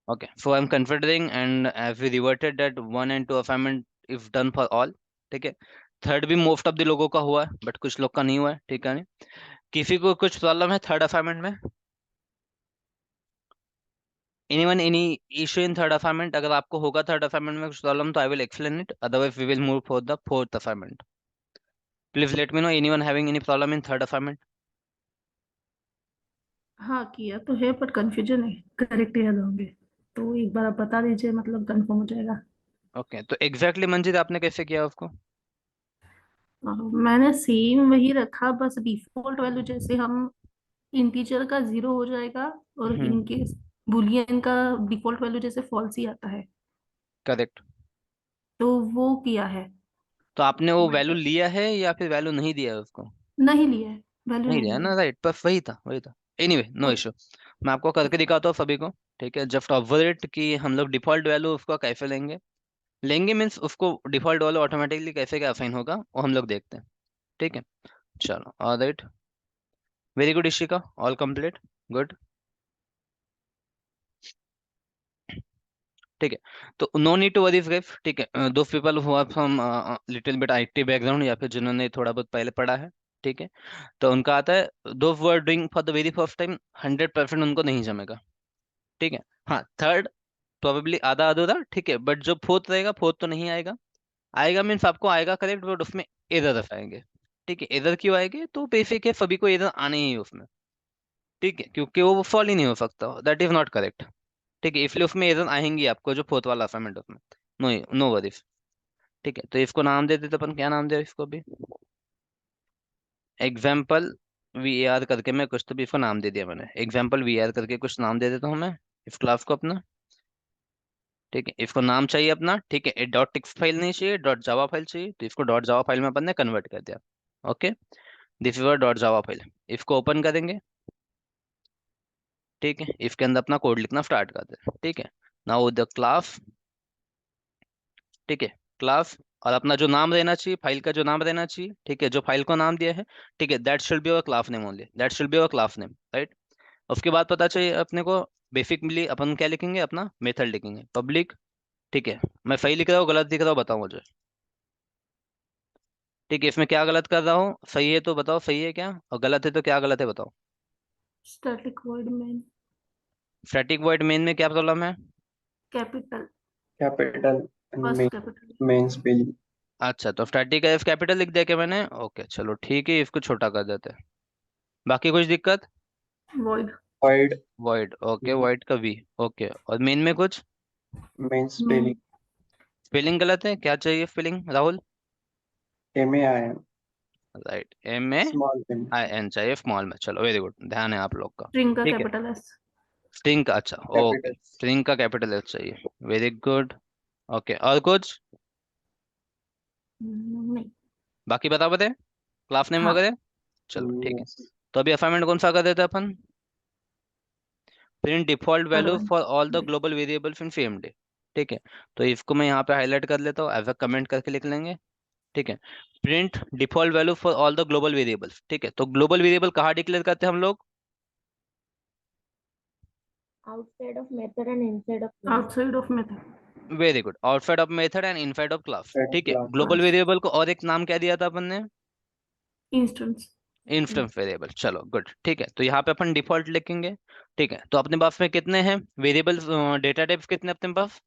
Okay, so I'm considering and as we reverted that one and two assignment if done for all. ठीक है, third भी most of the लोगों का हुआ है बट कुछ लोग का नहीं हुआ है, ठीक है। नहीं, किसी को कुछ प्रॉब्लम है थर्ड असाइनमेंट में? Anyone any issue in third assignment? अगर आपको होगा थर्ड असाइनमेंट में कुछ प्रॉब्लम तो I will explain it, otherwise we will move for the fourth assignment. Please let me know anyone having any problem in third assignment. हाँ किया तो है पर कंफ्यूजन है, करेक्ट याद होंगे तो एक बार आप बता दीजिए, मतलब कंफर्म हो जाएगा। ओके, तो एग्जैक्टली मंजित आपने कैसे किया उसको? मैंने सेम वही रखा, बस डिफॉल्ट वैल्यू जैसे हम इंटीजर का 0 हो जाएगा, और हम्म, इनकेस बुलियन का डिफॉल्ट वैल्यू जैसे फॉल्स ही आता है, करेक्ट। तो वो किया है। तो आपने वो वैल्यू बट लिया है या फिर वैल्यू नहीं दिया है उसको? नहीं लिया है, वैल्यू नहीं नहीं लिया लिया ना, है। राइट, बस वही था वही था। Anyway no okay. इशू, मैं आपको करके दिखाता हूँ सभी को। ठीक है, जस्ट ऑब्जर्व इट कि हम लोग डिफॉल्ट वैल्यू उसका कैसे लेंगे। लेंगे मीन्स उसको डिफॉल्ट वैल्यू ऑटोमेटिकली कैसे क्या असाइन होगा वो हम लोग देखते हैं। ठीक है, चलो alright, very good Ishika, all complete, good. ठीक है, तो no need to worry guys. ठीक है, दो people who are from little bit IT background या फिर जिन्होंने थोड़ा बहुत पहले पढ़ा है, ठीक है, तो उनका आता है दो were doing for the very first time 100% उनको नहीं जमेगा। ठीक है, हाँ थर्ड प्रोबेबली आधा अधूरा, ठीक है, बट जो फोर्थ रहेगा फोर्थ तो नहीं आएगा। आएगा मीन्स आपको आएगा करेक्ट, बट उसमें एरर आएंगे। ठीक है, एरर क्यों आएंगे? तो बेसिक है, सभी को एरर आने ही है उसमें। ठीक है, क्योंकि वो सॉल्व ही नहीं हो सकता, दैट इज नॉट करेक्ट। ठीक है, इसलिए उसमें एरर आएंगी आपको जो फोर्थ वाला असाइनमेंट उसमें। No, no worries. ठीक है, तो इसको नाम दे देते अपन, क्या नाम दे इसको भी? एग्जाम्पल वी आर करके मैं कुछ तो भी इसको नाम दे दिया मैंने, एग्जाम्पल वी आर करके कुछ नाम दे देता हूँ मैं इस क्लास को अपना। ठीक है, इसको नाम चाहिए अपना, ठीक है, डॉट टेक्स्ट फाइल नहीं चाहिए, डॉट जावा फाइल चाहिए, तो इसको डॉट जावा फाइल में अपन ने कन्वर्ट कर दिया। Okay, this is dot Java file. इसको ओपन करेंगे, ठीक है, इसके अंदर अपना कोड लिखना स्टार्ट कर दे। ठीक है, नाउ द क्लास, ठीक है, क्लास, और अपना जो नाम रहना चाहिए फाइल का, जो नाम रहना चाहिए, ठीक है, जो फाइल को नाम दिया है, ठीक है, that should be our class name only, that should be our class name, right. उसके बाद पता चाहिए अपने को बेसिकली अपन क्या लिखेंगे, अपना मेथड लिखेंगे पब्लिक। ठीक है, मैं सही लिख रहा हूँ गलत लिख रहा हूँ बताओ मुझे। ठीक है, इसमें क्या गलत कर रहा हूँ? सही है तो बताओ सही है क्या, और गलत है तो क्या गलत है बताओ। स्टैटिक वर्ड में स्टैटिक वॉइड मेन में क्या प्रॉब्लम है? Capital, capital first main capital. Main spelling. अच्छा, तो स्टैटिक एफ कैपिटल लिख दिया क्या मैंने? ओके चलो ठीक है, इसको छोटा कर देते हैं। बाकी कुछ दिक्कत? Word wide void, okay, void का वी, ओके, और मेन में कुछ मेन मेन स्पेलिंग स्पेलिंग गलत है? क्या चाहिए spelling Rahul? MAIN right, M A small m। I N चाहिए स्मॉल में, चलो वेरी गुड, ध्यान है आप लोग का। स्ट्रिंग का ठीक है, कैपिटल एस। स्ट्रिंग का, अच्छा ओके, कैपिटल स्ट्रिंग का कैपिटल एच चाहिए, वेरी गुड। ओके, और कुछ? नहीं। बाकी बता बते, क्लास नेम हाँ। वगैरह। चलो ठीक है, तो अभी असाइनमेंट कौन सा कर देते हैं अपन? Print default value advance. For all the global variables in CMD। ठीक है, तो इसको मैं यहाँ पे हाईलाइट कर लेता हूँ, एज अ कमेंट करके लिख लेंगे। ठीक है, print default value for all the global variables. ठीक है, तो ग्लोबल वेरिएबल कहाँ डिक्लेयर करते हैं हम लोग? outside of method and inside of class. Outside of method. Very good, outside of method and inside of class. Third ठीक है, क्लास ग्लोबल क्लास। वेरिएबल को और एक नाम क्या दिया था अपन ने? इंस्टेंस। इंस्टेंस वेरिएबल, चलो गुड। ठीक है, तो यहाँ पे अपन डिफॉल्ट लिखेंगे। ठीक है, तो अपने पास में कितने हैं वेरिएबल, डेटा टाइप्स कितने अपने पास?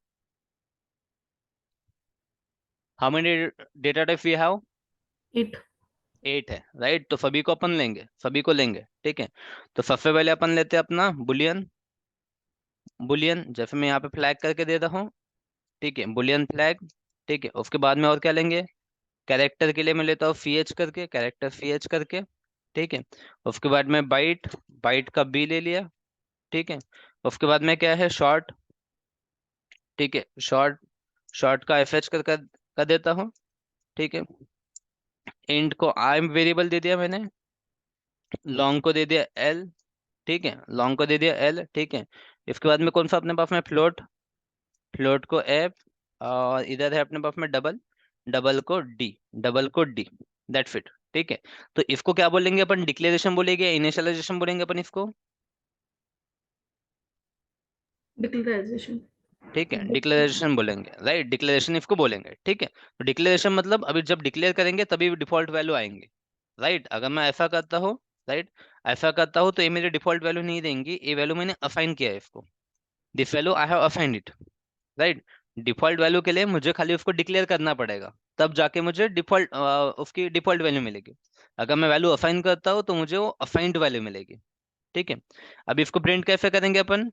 How many data types we have? It. 8 है, राइट, तो सभी को अपन लेंगे, सभी को लेंगे। ठीक है, तो सबसे पहले अपन लेते हैं अपना बुलियन। बुलियन जैसे मैं यहाँ पे फ्लैग करके देता हूँ, ठीक है, बुलियन फ्लैग। ठीक है, उसके बाद में और क्या लेंगे? कैरेक्टर के लिए मैं लेता हूँ सी एच करके, कैरेक्टर सी एच करके। ठीक है, उसके बाद में बाइट, बाइट का बी ले लिया। ठीक है, उसके बाद में क्या है, शॉर्ट। ठीक है, शॉर्ट, शॉर्ट का एफ एच कर देता हूँ। ठीक है, इंट को आई वेरिएबल दे दिया मैंने, लॉन्ग को दे दिया एल। ठीक है, लॉन्ग को दे दिया एल। ठीक है, इसके बाद में कौन सा अपने पास में फ्लोट, फ्लोट को एफ, और इधर है अपने पास में डबल, डबल को डी, डबल को डी, दैट फिट। ठीक है, तो इसको क्या बोलेंगे अपन, डिक्लेरेशन बोलेंगे, इनिशियलाइजेशन बोलेंगे अपन इसको? डिक्लेराइजेशन। ठीक है, डिक्लेरेशन बोलेंगे, राइट, डिक्लेरेशन इसको बोलेंगे। ठीक है, तो डिक्लेरेशन मतलब अभी जब डिक्लेयर करेंगे तभी डिफॉल्ट वैल्यू आएंगे, राइट। अगर मैं ऐसा करता हूँ, राइट, ऐसा करता हूँ तो ये मेरे डिफॉल्ट वैल्यू नहीं देंगी, ये वैल्यू मैंने असाइन किया है इसको, this value I have assigned it, right. Default value के लिए मुझे खाली उसको डिक्लेयर करना पड़ेगा, तब जाके मुझे डिफॉल्ट उसकी डिफॉल्ट वैल्यू मिलेगी। अगर मैं वैल्यू असाइन करता हूँ तो मुझे वो असाइंड वैल्यू मिलेगी। ठीक है, अब इसको प्रिंट कैसे करेंगे अपन?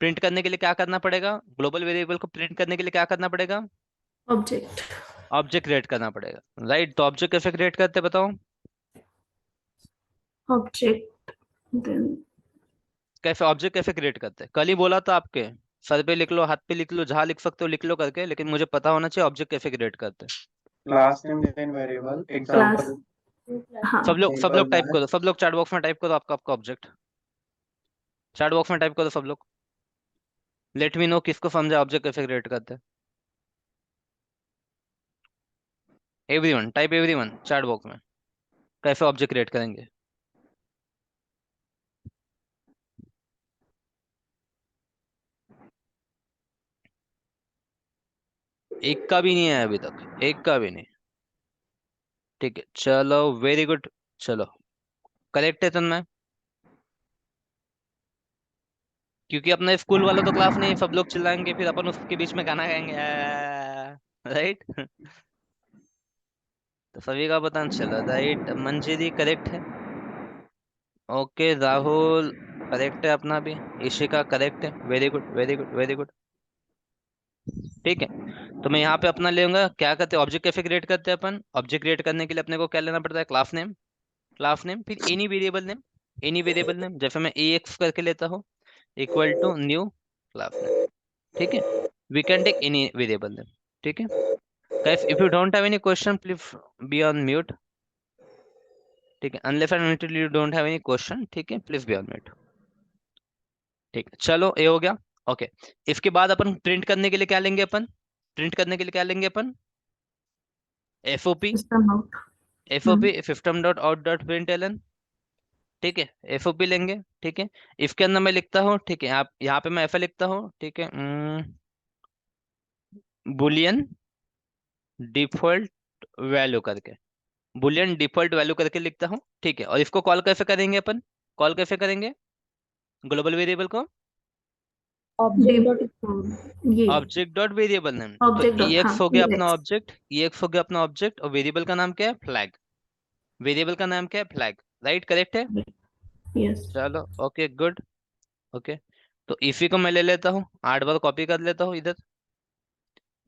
प्रिंट करने के लिए क्या करना पड़ेगा? ग्लोबल वेरिएबल को प्रिंट करने के लिए क्या करना पड़ेगा? ऑब्जेक्ट। ऑब्जेक्ट क्रिएट करना पड़ेगा, राइट। तो ऑब्जेक्ट कैसे क्रिएट करते हैं बताओ? ऑब्जेक्ट देन कैसे ऑब्जेक्ट कैसे क्रिएट करते हैं? कल ही बोला था आपके, सर पे लिख लो, हाथ पे लिख लो, जहां लिख सकते हो लिख लो करके, लेकिन मुझे पता होना चाहिए ऑब्जेक्ट कैसे क्रिएट करते हैं। Class name then variable class. Example सब हाँ। लोग सब सिंपल लोग टाइप मैथ करो, सब लोग चैट बॉक्स में टाइप करो आपका आपका ऑब्जेक्ट, चैट बॉक्स में टाइप करो सब लोग। लेट मी नो किसको समझा ऑब्जेक्ट कैसे क्रिएट करते हैं। Everyone type, everyone chat box में कैसे ऑब्जेक्ट क्रिएट करेंगे। एक का भी नहीं है अभी तक, एक का भी नहीं। ठीक है चलो, वेरी गुड। चलो, करेक्ट है तन्मय, क्योंकि अपने स्कूल वाला तो क्लास नहीं, सब लोग चिल्लाएंगे फिर अपन उसके बीच में गाना गाएंगे, राइट। तो सभी का बताना चलो, राइट, मंजिरी करेक्ट है, ओके, राहुल करेक्ट है, अपना भी इशिका करेक्ट है, very good very good very good. ठीक है, तो मैं यहाँ पे अपना लेऊंगा, क्या करते हैं ऑब्जेक्ट कैसे क्रिएट करते हैं अपन? ऑब्जेक्ट क्रिएट करने के लिए अपने को क्या लेना पड़ता है? क्लास नेम, क्लास नेम, फिर any variable name, any variable name, जैसे मैं ए एक्स करके लेता हूँ, equal to new class name. ठीक है, we can take any variable name. ठीक है guys, if you don't have any question please be on mute। ठीक है, unless and until you don't have any question, ठीक है, प्लीज बी ऑन म्यूट। ठीक है चलो, ये हो गया। ओके, इसके बाद अपन प्रिंट करने के लिए क्या लेंगे अपन? प्रिंट करने के लिए क्या लेंगे अपन? FOP, system out. FOP system dot out dot println. ठीक है, एफओपी लेंगे। ठीक है, इसके अंदर मैं लिखता हूँ, ठीक है, आप यहाँ पे मैं ऐसा लिखता हूँ, ठीक है, बुलियन डिफॉल्ट वैल्यू करके, बुलियन डिफॉल्ट वैल्यू करके लिखता हूँ। ठीक है, और इसको कॉल कैसे करेंगे अपन? कॉल कैसे करेंगे ग्लोबल वेरिएबल को? ऑब्जेक्ट डॉट ये ऑब्जेक्ट डॉट वेरिएबल नेम। तो ऑब्जेक्ट डॉट, हाँ, EX हो गया अपना EX। ऑब्जेक्ट, EX हो गया अपना ऑब्जेक्ट, और वेरिएबल का नाम क्या है? फ्लैग। वेरिएबल का नाम क्या है? फ्लैग, राइट, करेक्ट है। यस। चलो ओके गुड। ओके, तो इसी को मैं ले लेता हूँ, 8 बार कॉपी कर लेता हूँ इधर,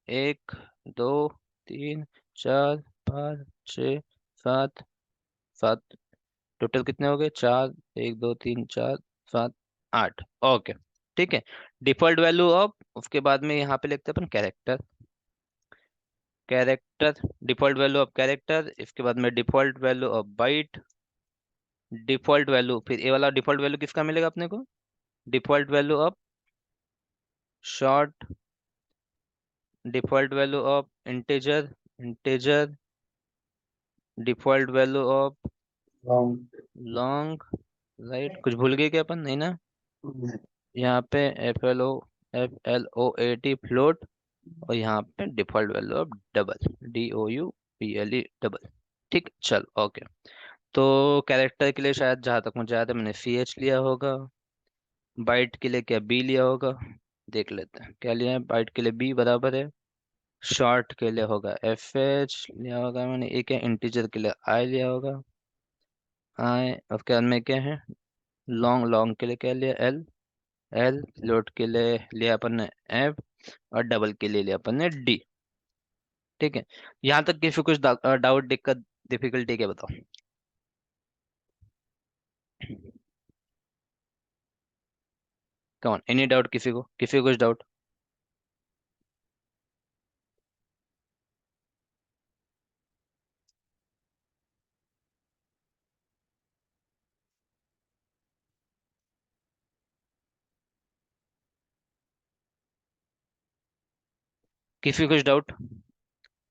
1 2 3 4 5 6 7, 7 टोटल कितने हो गए? 4, 1 2 3 4 7 8। ओके, ठीक है, डिफॉल्ट वैल्यू ऑफ, उसके बाद में यहाँ पे लिखते हैं अपन character, character, default value of character, इसके बाद में default value of byte, default value, फिर ये वाला डिफॉल्ट वैल्यू किसका मिलेगा अपने को? Default value of short, default value of integer, integer, default value of long long, right. कुछ भूल गए क्या अपन? नहीं ना? यहाँ पे FLOAT फ्लोट, और यहाँ पे default value of double, DOUBLE double. ठीक, चल ओके। तो कैरेक्टर के लिए शायद जहाँ तक मुझे याद है मैंने CH लिया होगा, बाइट के लिए क्या B लिया होगा, देख लेते हैं क्या लिया है। बाइट के लिए B बराबर है, शॉर्ट के लिए होगा FH लिया होगा मैंने, एक है इंटीजर के लिए I लिया होगा, I, उसके बाद में क्या है लॉन्ग, लॉन्ग के लिए क्या लिया L, L फ्लोट के लिए लिया अपन ने F, और डबल के लिए लिया अपन ने D। ठीक है, यहाँ तक किसी को कुछ डाउट, दिक्कत, डिफिकल्टी क्या बताओ? कौन, एनी डाउट? किसी को, किसी को कुछ डाउट? किसी को कुछ doubt?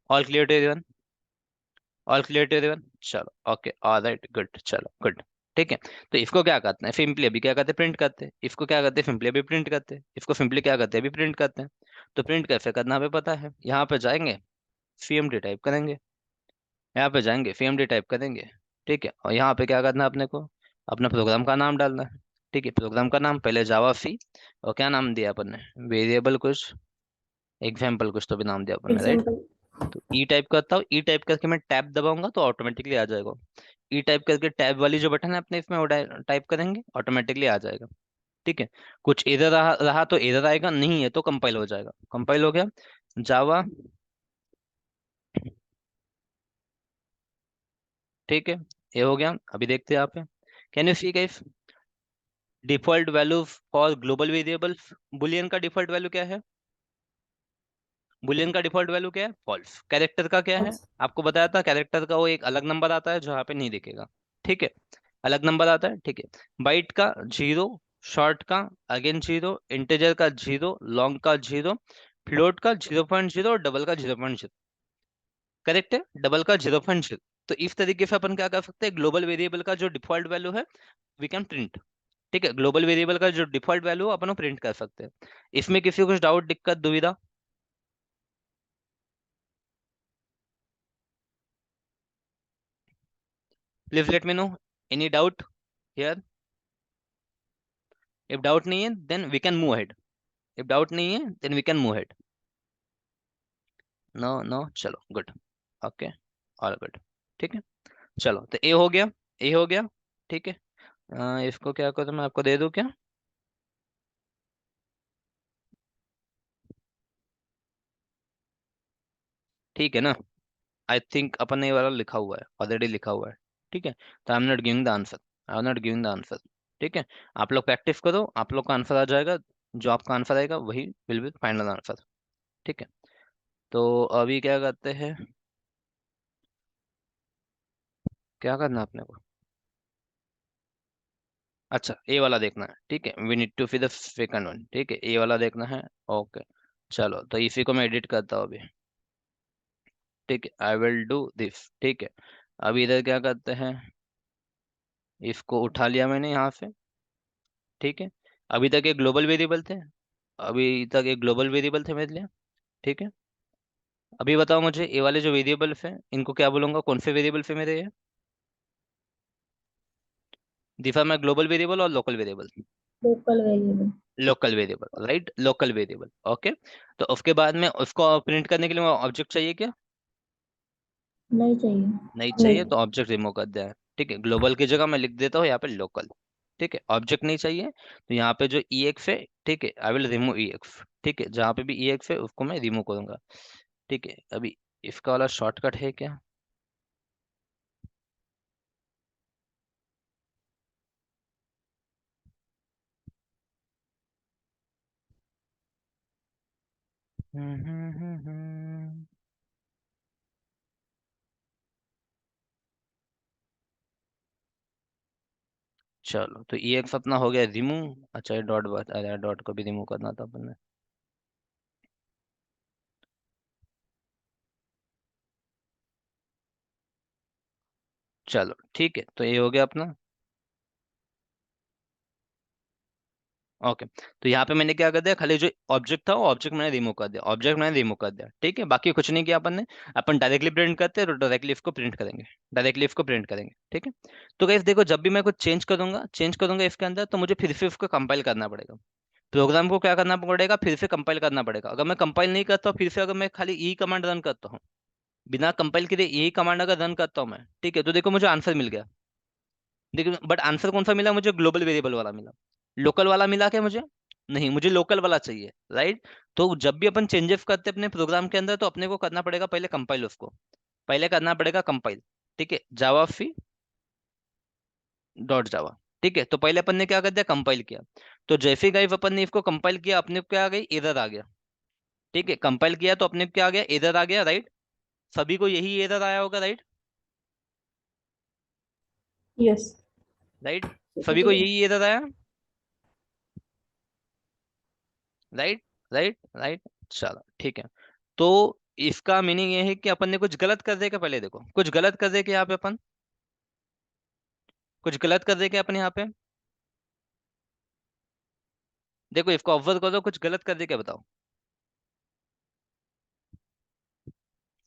All clear to everyone? All clear to everyone? चलो ओके, ऑलराइट, गुड, चलो गुड। ठीक है। तो इसको क्या करते हैं सिंपली अभी क्या करते हैं प्रिंट करते हैं, इसको क्या करते हैं सिंपली अभी प्रिंट करते हैं, इसको सिंपली क्या करते हैं अभी प्रिंट करते हैं। तो प्रिंट कैसे करना हमें पता है, यहाँ पे जाएंगे cmd टाइप करेंगे, यहाँ पे जाएंगे cmd टाइप करेंगे, ठीक है। और यहाँ पे क्या करना है अपने को, अपना प्रोग्राम का नाम डालना है, ठीक है। प्रोग्राम का नाम पहले जावा सी, और क्या नाम दिया अपन ने, वेरिएबल कुछ, एग्जाम्पल कुछ तो भी नाम दिया अपन ने, राइट। एग्जाम्पल। तो ई टाइप करता हूँ, ई टाइप करके मैं टैब दबाऊंगा तो ऑटोमेटिकली आ जाएगा। ई टाइप करके टैब वाली जो बटन है अपने इसमें वो टाइप करेंगे ऑटोमेटिकली आ जाएगा, ठीक है। कुछ एरर रहा तो एरर आएगा, नहीं है तो कंपाइल हो जाएगा। कंपाइल हो गया, जावा, ठीक है, ये हो गया। अभी देखते हैं यहाँ पे, can you see guys default value for global variable, Boolean का डिफॉल्ट वैल्यू क्या है, बुलियन का डिफॉल्ट वैल्यू क्या है फॉल्स। कैरेक्टर का क्या है, आपको बताया था कैरेक्टर का वो एक अलग नंबर आता है जो यहाँ पे नहीं दिखेगा, ठीक है, अलग नंबर आता है, ठीक है। बाइट का 0, शॉर्ट का अगेन 0, इंटीजर का 0, लॉन्ग का 0, फ्लोट का 0.0 और डबल का 0.0, करेक्ट है, डबल का 0.0। तो इस तरीके से अपन क्या कर सकते हैं, ग्लोबल वेरिएबल का जो डिफॉल्ट वैल्यू है वी कैन प्रिंट, ठीक है। ग्लोबल वेरिएबल का जो डिफॉल्ट वैल्यू है अपन प्रिंट कर सकते हैं। इसमें किसी को कुछ डाउट दिक्कत दुविधा, please let me know any doubt here. If doubt नहीं है then we can move ahead, if doubt नहीं है then we can move ahead. No no, चलो गुड, ओके, ऑल गुड, ठीक है। चलो तो ए हो गया, ए हो गया, ठीक है। इसको क्या करूँ मैं आपको दे दूं क्या, ठीक है ना। आई थिंक अपन ने ये वाला लिखा हुआ है, ऑलरेडी लिखा हुआ है, ठीक है। तो I am not giving the answer, I am not giving the answer, ठीक है। आप लोग प्रैक्टिस करो, आप लोग का आंसर आ जाएगा, जो आपका आंसर आएगा वही विल बी फाइनल आंसर, ठीक है। तो अभी क्या करते हैं, क्या करना है अपने को, अच्छा ए वाला देखना है, ठीक है। We need to fee the second one, ठीक है, ए वाला देखना है, ओके। चलो तो इसी को मैं एडिट करता हूँ अभी, ठीक है, आई विल डू दिस, ठीक है। अभी इधर क्या करते हैं, इसको उठा लिया मैंने यहाँ से, ठीक है। अभी तक एक ग्लोबल वेरिएबल थे, अभी तक एक ग्लोबल वेरिएबल थे मेरे लिए, ठीक है। अभी बताओ मुझे ये वाले जो वेरिएबल है इनको क्या बोलूंगा, कौन से वेरिएबल पे मेरे ये दिफा मैं, ग्लोबल वेरिएबल और local variable, local variable. Local variable, right, local variable, okay. तो उसके बाद में उसको प्रिंट करने के लिए ऑब्जेक्ट चाहिए क्या, नहीं चाहिए। नहीं चाहिए, नहीं। तो ऑब्जेक्ट रिमूव कर दिया है, ठीक है। ग्लोबल की जगह मैं लिख देता हूँ यहाँ पे लोकल, ठीक है। ऑब्जेक्ट नहीं चाहिए, तो यहाँ पे जो ई एक्स है, ठीक है, I will remove E x, ठीक है। जहाँ पे भी ई एक्स है उसको मैं रिमूव करूंगा, ठीक है। अभी इसका वाला शॉर्टकट है क्या, चलो तो ई एक्स अपना हो गया रिमूव, अच्छा ये डॉट बात, अरे डॉट को भी रिमूव करना था अपन ने, चलो ठीक है। तो ये हो गया अपना, ओके। तो यहाँ पे मैंने क्या कर दिया, खाली जो ऑब्जेक्ट था वो ऑब्जेक्ट मैंने रिमूव कर दिया, ऑब्जेक्ट मैंने रिमूव कर दिया, ठीक है। बाकी कुछ नहीं किया अपन ने, अपन डायरेक्टली प्रिंट करते हैं तो डायरेक्टली इसको प्रिंट करेंगे, डायरेक्टली इसको प्रिंट करेंगे, ठीक है। तो गाइस देखो जब भी मैं कुछ चेंज करूंगा इसके अंदर तो मुझे फिर से उसको कंपाइल करना पड़ेगा, प्रोग्राम को क्या करना पड़ेगा, फिर से कंपाइल करना पड़ेगा। अगर मैं कंपाइल नहीं करता हूँ फिर से, अगर मैं खाली ई कमांड रन करता हूँ बिना कंपाइल किए, यही कमांड अगर रन करता हूँ मैं, ठीक है, तो देखो मुझे आंसर मिल गया, देखिए बट आंसर कौन सा मिला मुझे, ग्लोबल वेरिएबल वाला मिला, लोकल वाला मिला क्या मुझे, नहीं, मुझे लोकल वाला चाहिए, राइट। तो जब भी अपन चेंजेस करते हैं अपने प्रोग्राम के अंदर तो अपने को करना पड़ेगा पहले कंपाइल, उसको पहले करना पड़ेगा कंपाइल, ठीक है, जावा फी डॉट जावा, ठीक है। तो पहले अपन ने क्या कर दिया, कंपाइल किया। तो जैसे ही गाइस अपन ने इसको कंपाइल किया अपने को क्या आ गई, एरर आ गया, ठीक है। कंपाइल किया तो अपने को क्या आ गया, एरर आ गया, राइट। सभी को यही एरर आया होगा, राइट, यस। राइट, सभी को यही एरर आया, राइट, राइट, राइट, चलो ठीक है। तो इसका मीनिंग ये है कि अपन ने कुछ गलत कर दे क्या, पहले देखो कुछ गलत कर दे क्या यहाँ पे अपन, कुछ गलत कर दे क्या अपन यहाँ पे? देखो इसको ऑब्जर्व करो, कुछ गलत कर दे क्या बताओ?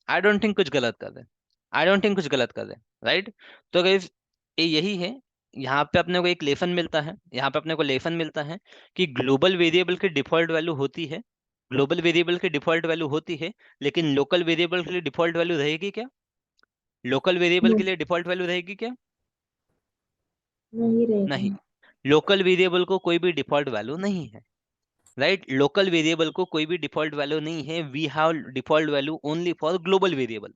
आई डोंट थिंक कुछ गलत कर दे। आई डोंट थिंक कुछ गलत कर दे। राइट। तो गाइस ये यही है। यहाँ पे अपने को एक लेसन मिलता है, यहाँ पे अपने को लेसन मिलता है कि ग्लोबल वेरिएबल की डिफॉल्ट वैल्यू होती है, ग्लोबल वेरिएबल की डिफॉल्ट वैल्यू होती है, लेकिन लोकल वेरिएबल के लिए डिफॉल्ट वैल्यू रहेगी क्या? लोकल वेरिएबल के नो, लिए डिफॉल्ट वैल्यू रहेगी क्या? नहीं नहीं। रहेगी। लोकल वेरिएबल को कोई भी डिफॉल्ट वैल्यू नहीं है। राइट। लोकल वेरिएबल को कोई भी डिफॉल्ट वैल्यू नहीं है। We have default value only for global variable.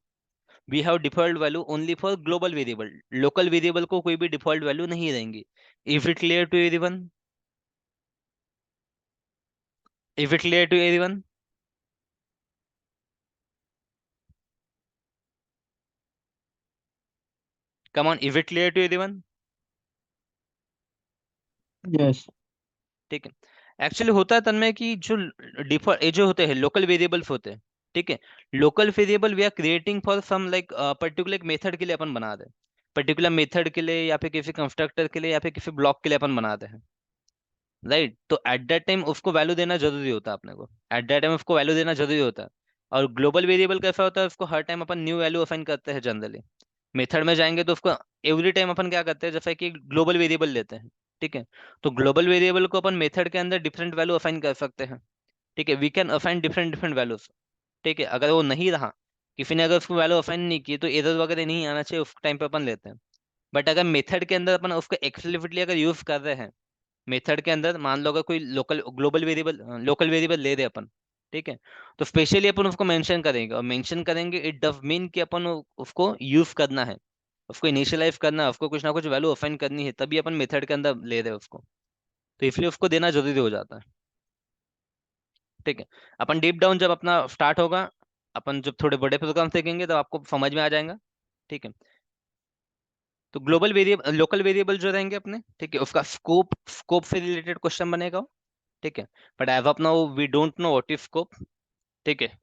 We have default value only for global variable. Local variable को कोई भी डिफॉल्ट वैल्यू नहीं रहेंगी। If it clear to everyone? If it clear to everyone? Come on, if it clear to everyone? Yes. ठीक है। Actually होता है तन्मय कि जो डिफॉल्ट ये जो होते हैं लोकल वेरिएबल्स होते हैं, ठीक है, local variable we are creating for some like particular method के लिए अपन बना दे, पर्टिकुलर मेथड के लिए या फिर किसी कंस्ट्रक्टर के लिए या फिर किसी ब्लॉक के लिए अपन बनाते हैं। राइट। तो एट दैट टाइम उसको वैल्यू देना जरूरी होता है अपने को, एट दैट टाइम उसको वैल्यू देना जरूरी होता है। और ग्लोबल वेरिएबल कैसा होता है, उसको हर टाइम अपन न्यू वैल्यू असाइन करते हैं जनरली। मेथड में जाएंगे तो उसको एवरी टाइम अपन क्या करते हैं, जैसे कि ग्लोबल वेरिएबल लेते हैं, ठीक है, तो ग्लोबल वेरिएबल को अपन मेथड के अंदर डिफरेंट वैल्यू असाइन कर सकते हैं। ठीक है, we can assign different different values. ठीक है, अगर वो नहीं रहा, किसी ने अगर उसको वैल्यू असाइन नहीं की, तो एरर वगैरह नहीं आना चाहिए, उस टाइम पे अपन लेते हैं। बट अगर मेथड के अंदर अपन उसको एक्सप्लिसिटली अगर यूज कर रहे हैं, मेथड के अंदर मान लो अगर कोई लोकल वेरिएबल ले रहे अपन, ठीक है, तो स्पेशली अपन उसको मेंशन करेंगे, और मेंशन करेंगे इट डज मीन कि अपन उसको यूज करना है, उसको इनिशियलाइज करना है, उसको कुछ ना कुछ वैल्यू असाइन करनी है, तभी अपन मेथड के अंदर ले रहे हैं उसको। तो इसलिए उसको देना जरूरी हो जाता है। ठीक है। अपन डीप डाउन जब अपना स्टार्ट होगा, अपन जब थोड़े बड़े प्रोग्राम देखेंगे, तब आपको समझ में आ जाएगा। ठीक है। तो ग्लोबल वेरिएबल लोकल वेरिएबल जो रहेंगे अपने, ठीक है, उसका स्कोप स्कोप से रिलेटेड क्वेश्चन बनेगा। ठीक है। But as of now we don't know what is scope. ठीक है।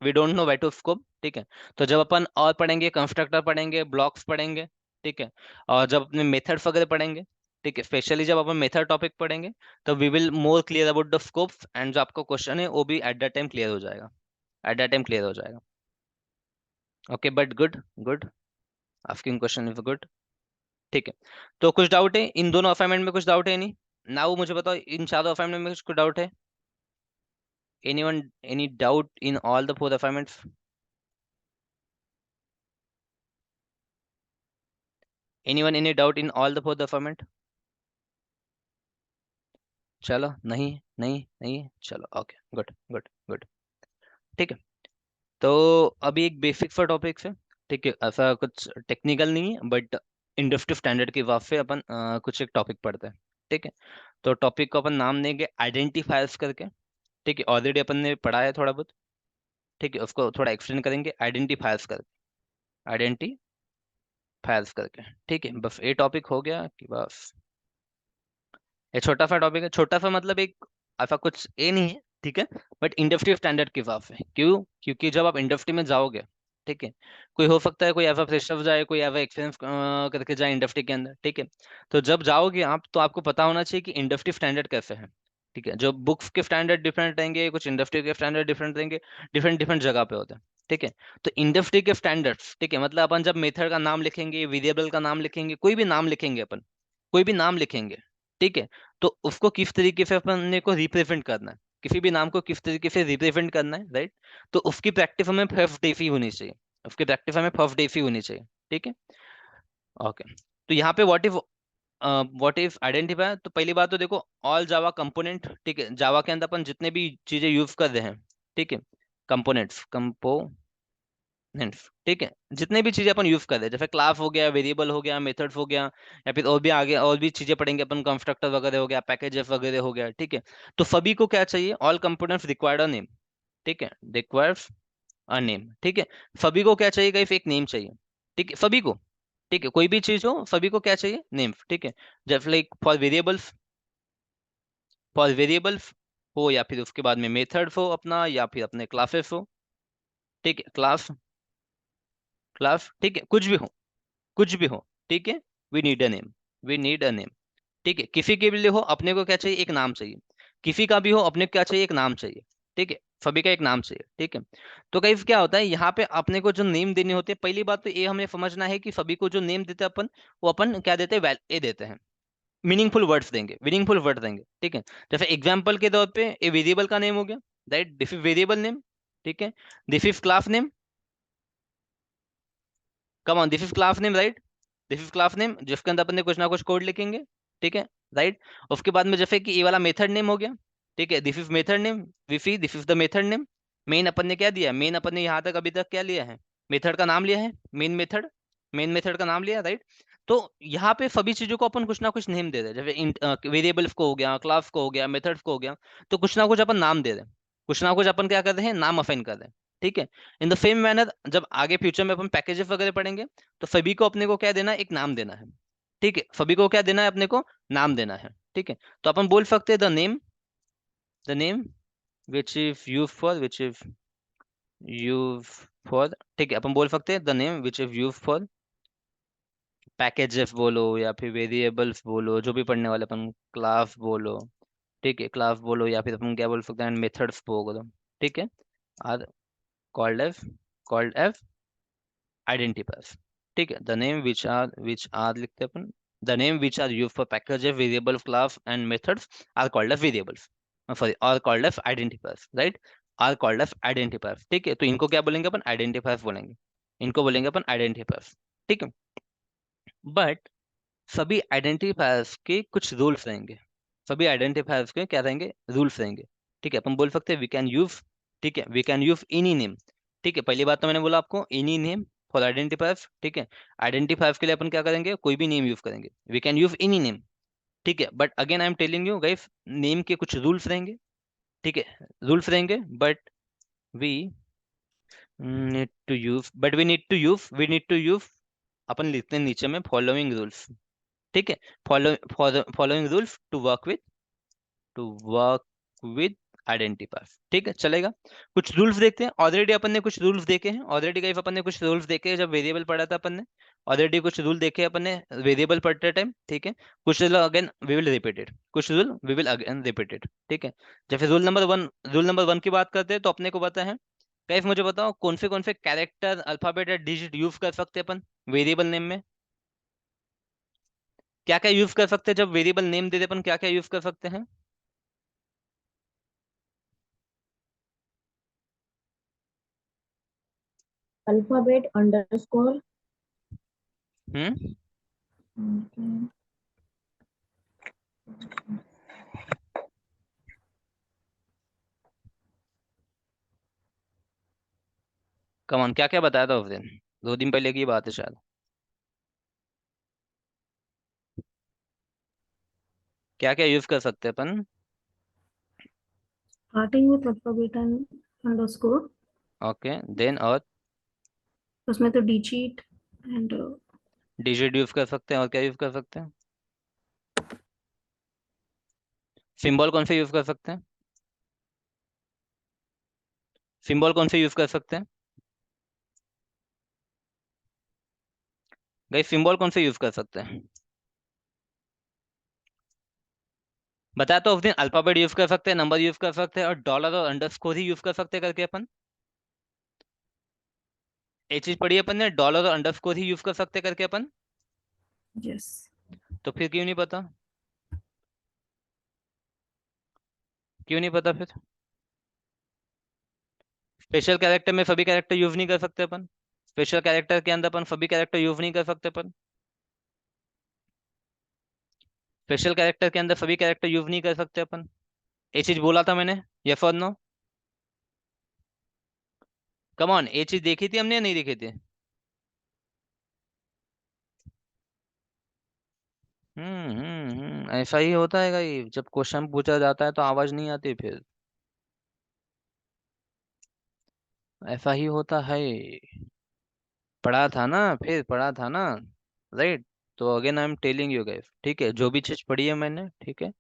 We don't know what is scope. ठीक है। तो जब अपन और पढ़ेंगे, कंस्ट्रक्टर पढ़ेंगे, ब्लॉक्स पढ़ेंगे, ठीक है, और जब अपने मेथड्स वगैरह पढ़ेंगे, ठीक है, स्पेशली जब अपन मेथड टॉपिक पढ़ेंगे, तो we will more clear about the scopes, and जो आपका क्वेश्चन है वो भी एट दैट टाइम क्लियर हो जाएगा, एट दैट टाइम क्लियर हो जाएगा। Okay, but good, good, asking question is good. ठीक है। तो कुछ डाउट है इन दोनों असाइनमेंट में? कुछ डाउट है नहीं ना? वो मुझे बताओ, इन चारों असाइनमेंट में कुछ डाउट है? Anyone, any doubt in all the four assignments? Anyone, any doubt in all the four assignment? चलो, नहीं नहीं नहीं है, चलो ओके, गुड गुड गुड। ठीक है। तो अभी एक बेसिक सा टॉपिक है, ठीक है, ऐसा कुछ टेक्निकल नहीं है, बट इंडस्ट्री स्टैंडर्ड के हिसाब से अपन कुछ एक टॉपिक पढ़ते हैं। ठीक है। तो टॉपिक को अपन नाम देंगे आइडेंटिफायर्स करके। ठीक है, ऑलरेडी अपन ने पढ़ा है थोड़ा बहुत। ठीक है, उसको थोड़ा एक्सप्लेन करेंगे आइडेंटिफायर्स करके, आइडेंटिफायर्स करके। ठीक है, बस ये टॉपिक हो गया कि बस ये छोटा सा टॉपिक है, छोटा सा मतलब एक ऐसा कुछ ये नहीं है, ठीक है, बट इंडस्ट्री स्टैंडर्ड के हिसाब से। क्यों? क्योंकि जब आप इंडस्ट्री में जाओगे, ठीक है, कोई हो सकता है कोई ऐसा फ्रेशर जाए, कोई ऐसा एक्सपीरियंस करके जाए इंडस्ट्री के अंदर, ठीक है, तो जब जाओगे आप, तो आपको पता होना चाहिए कि इंडस्ट्री स्टैंडर्ड कैसे है। ठीक है, जो बुक्स के स्टैंडर्ड डिफरेंट रहेंगे, कुछ इंडस्ट्री के स्टैंडर्ड डिफरेंट रहेंगे, डिफरेंट डिफरेंट जगह पे होते हैं। ठीक है। तो इंडस्ट्री के स्टैंडर्ड्स, ठीक है, मतलब अपन जब मेथड का नाम लिखेंगे, वेरिएबल का नाम लिखेंगे, कोई भी नाम लिखेंगे अपन, कोई भी नाम लिखेंगे, ठीक है, तो उसको किस तरीके से अपने को रिप्रेजेंट करना है, किसी भी नाम को किस तरीके से रिप्रेजेंट करना है, राइट, तो उसकी प्रैक्टिस हमें फर्स्ट डे ही होनी चाहिए, उसकी प्रैक्टिस हमें फर्स्ट डे ही होनी चाहिए। ठीक है। ओके। तो यहाँ पे व्हाट इफ आइडेंटिफायर, तो पहली बात तो देखो, ऑल जावा कंपोनेंट, ठीक है, जावा के अंदर अपन जितने भी चीजें यूज कर रहे हैं, ठीक है, कंपोनेंट्स, ठीक है, जितने भी चीजें अपन यूज कर रहे हैं, जैसे क्लास हो गया, वेरिएबल हो गया, मेथड्स हो गया, या फिर और भी आगे और भी चीजें पढ़ेंगे अपन, कंस्ट्रक्टर वगैरह हो गया, पैकेजेस वगैरह हो गया, ठीक है, तो सभी को क्या चाहिए, ऑल कंपोनेंट्स रिक्वायर्ड अ नेम। ठीक है, रिक्वायर्स अ नेम। ठीक है, सभी को क्या चाहिए गाइस, एक नेम चाहिए। ठीक है, सभी को, ठीक है, कोई भी चीज हो, सभी को क्या चाहिए, नेम। ठीक है, जैसे लाइक फॉर वेरिएबल्स हो, या फिर उसके बाद में मेथड हो अपना, या फिर अपने क्लासेस हो। ठीक है, क्लास, ठीक है, कुछ भी हो, कुछ भी हो, ठीक है, we need a name. We need a name. ठीक है, किसी के भी लिए हो अपने को क्या चाहिए, एक नाम चाहिए। किसी का भी हो अपने को क्या चाहिए, एक नाम चाहिए। ठीक है, सभी का एक नाम चाहिए। ठीक है, तो गाइस क्या होता है यहाँ पे अपने को जो नेम देनी होती है, पहली बात तो ये हमें समझना है कि सभी को जो नेम देते हैं अपन, वो अपन क्या देते हैं, वैल्यू देते हैं, मीनिंगफुल वर्ड्स देंगे, मीनिंगफुल वर्ड देंगे। ठीक है, जैसे एग्जांपल के तौर पे ए वेरिएबल का नेम हो गया, right, this is variable name. ठीक है, this is class name, come on, this is class name, right, this is class name जिसके अंदर अपन ने कुछ ना कुछ कोड लिखेंगे। ठीक है, राइट। उसके बाद में जैसे कि ये वाला मेथड नेम हो गया। ठीक है, this is method name, this is the method name. Main अपन ने क्या दिया, मेन अपन ने यहाँ तक अभी तक क्या लिया है, मेथड का नाम लिया है, मेन मेथड, मेन मेथड का नाम लिया, राइट। तो यहाँ पे सभी चीजों को अपन कुछ ना कुछ नेम दे रहे हैं, जैसे वेरिएबल्स को हो गया, क्लास को हो गया, मेथड्स को हो गया, तो कुछ ना कुछ अपन नाम दे रहे हैं, कुछ ना कुछ अपन क्या कर रहे हैं, नाम असाइन कर रहे हैं। ठीक है, इन द सेम मैनर जब आगे फ्यूचर में अपन पैकेजेस वगैरह पढ़ेंगे, तो सभी को अपने को क्या देना है, एक नाम देना है। ठीक है, सभी को क्या देना है, अपने को नाम देना है। ठीक है, तो अपन बोल सकते हैं the name which is use for, which is use for. ठीक है, अपन बोल सकते हैं the name which is use for packages बोलो, या फिर वेरिएबल्स बोलो, जो भी पढ़ने वाले अपन, क्लास बोलो। ठीक है, क्लास बोलो, या फिर अपन क्या बोल सकते हैं, मेथड्स बोलो। ठीक है, are called as, called as identifiers. ठीक है, द नेम विच आर लिखते हैं अपन, the name which are use for packages, variable, class and methods are called as variables, sorry, are called as identifiers, right, are called as identifiers. ठीक है, तो इनको क्या बोलेंगे अपन, आइडेंटिफायर्स बोलेंगे, इनको बोलेंगे अपन आइडेंटिफायर्स। ठीक है, बट सभी आइडेंटिफायर्स के कुछ रूल्स रहेंगे, सभी आइडेंटिफायर्स के क्या रहेंगे, रूल्स रहेंगे। ठीक है, अपन बोल सकते हैं वी कैन यूज, ठीक है, we can use any name. ठीक है, पहली बात तो मैंने बोला आपको, एनी नेम फॉर आइडेंटिफायर्स। ठीक है, आइडेंटिफायर्स के लिए अपन क्या करेंगे, कोई भी नेम यूज करेंगे, we can use any name. ठीक है, but again I am telling you guys, name के कुछ रूल्स रहेंगे। ठीक है, रूल्स रहेंगे, but we need to use, we need to use, अपन लिखते हैं नीचे में फॉलोइंग रूल्स। ठीक है, following rules to work with identifiers. ठीक है, चलेगा। कुछ रूल्स देखते हैं, ऑलरेडी अपन ने कुछ रूल्स देखे हैं, ऑलरेडी गाइस अपन ने कुछ रूल्स देखे हैं जब वेरिएबल पढ़ा था अपन ने, ऑलरेडी कुछ रूल देखे अपन ने वेरिएबल पढ़ते टाइम। ठीक है, कुछ rule again we will repeat it, कुछ rule we will again repeat it. ठीक है, जैसे रूल नंबर 1 की बात करते हैं, तो अपने को पता है गाइस, मुझे बताओ कौन से कैरेक्टर, अल्फाबेट या डिजिट यूज कर सकते हैं अपन वेरिएबल नेम में, क्या क्या यूज कर सकते हैं जब वेरिएबल नेम दे दे अपन, क्या क्या यूज कर सकते हैं। Alphabet underscore. हम्म, कमान, क्या क्या बताया था उस दिन, 2 दिन पहले की बात है शायद। क्या क्या यूज कर सकते हैं अपन। Starting with alphabet and underscore, okay, then और उसमें तो डिजिट एंड डिजिट यूज कर सकते हैं, और क्या यूज कर सकते हैं, सिंबल कौन से यूज कर सकते हैं, सिंबल कौन से यूज कर सकते हैं, गाइस सिंबल कौन से यूज कर सकते हैं, बताया तो उस दिन, अल्फाबेट यूज कर सकते हैं, नंबर यूज कर सकते हैं, और डॉलर और अंडरस्कोर ही यूज कर सकते हैं करके अपन, एक चीज पढ़ी अपन ने, डॉलर और अंडरस्कोर ही यूज कर सकते हैं करके अपन, यस। तो फिर क्यों नहीं पता, क्यों नहीं पता फिर, स्पेशल कैरेक्टर में सभी कैरेक्टर यूज नहीं कर सकते अपन, स्पेशल कैरेक्टर के अंदर अपन सभी कैरेक्टर यूज नहीं कर सकते अपन, स्पेशल कैरेक्टर के अंदर सभी कैरेक्टर यूज नहीं कर सकते अपन, ये चीज बोला था मैंने, यस और नो, कम ऑन, ये चीज देखी थी हमने या नहीं देखी थी। ऐसा ही होता है ये, जब क्वेश्चन पूछा जाता है तो आवाज नहीं आती फिर, ऐसा ही होता है, पढ़ा था ना, फिर पढ़ा था ना, राइट। तो again I am telling you guys, ठीक है, जो भी चीज पढ़ी है मैंने, ठीक है,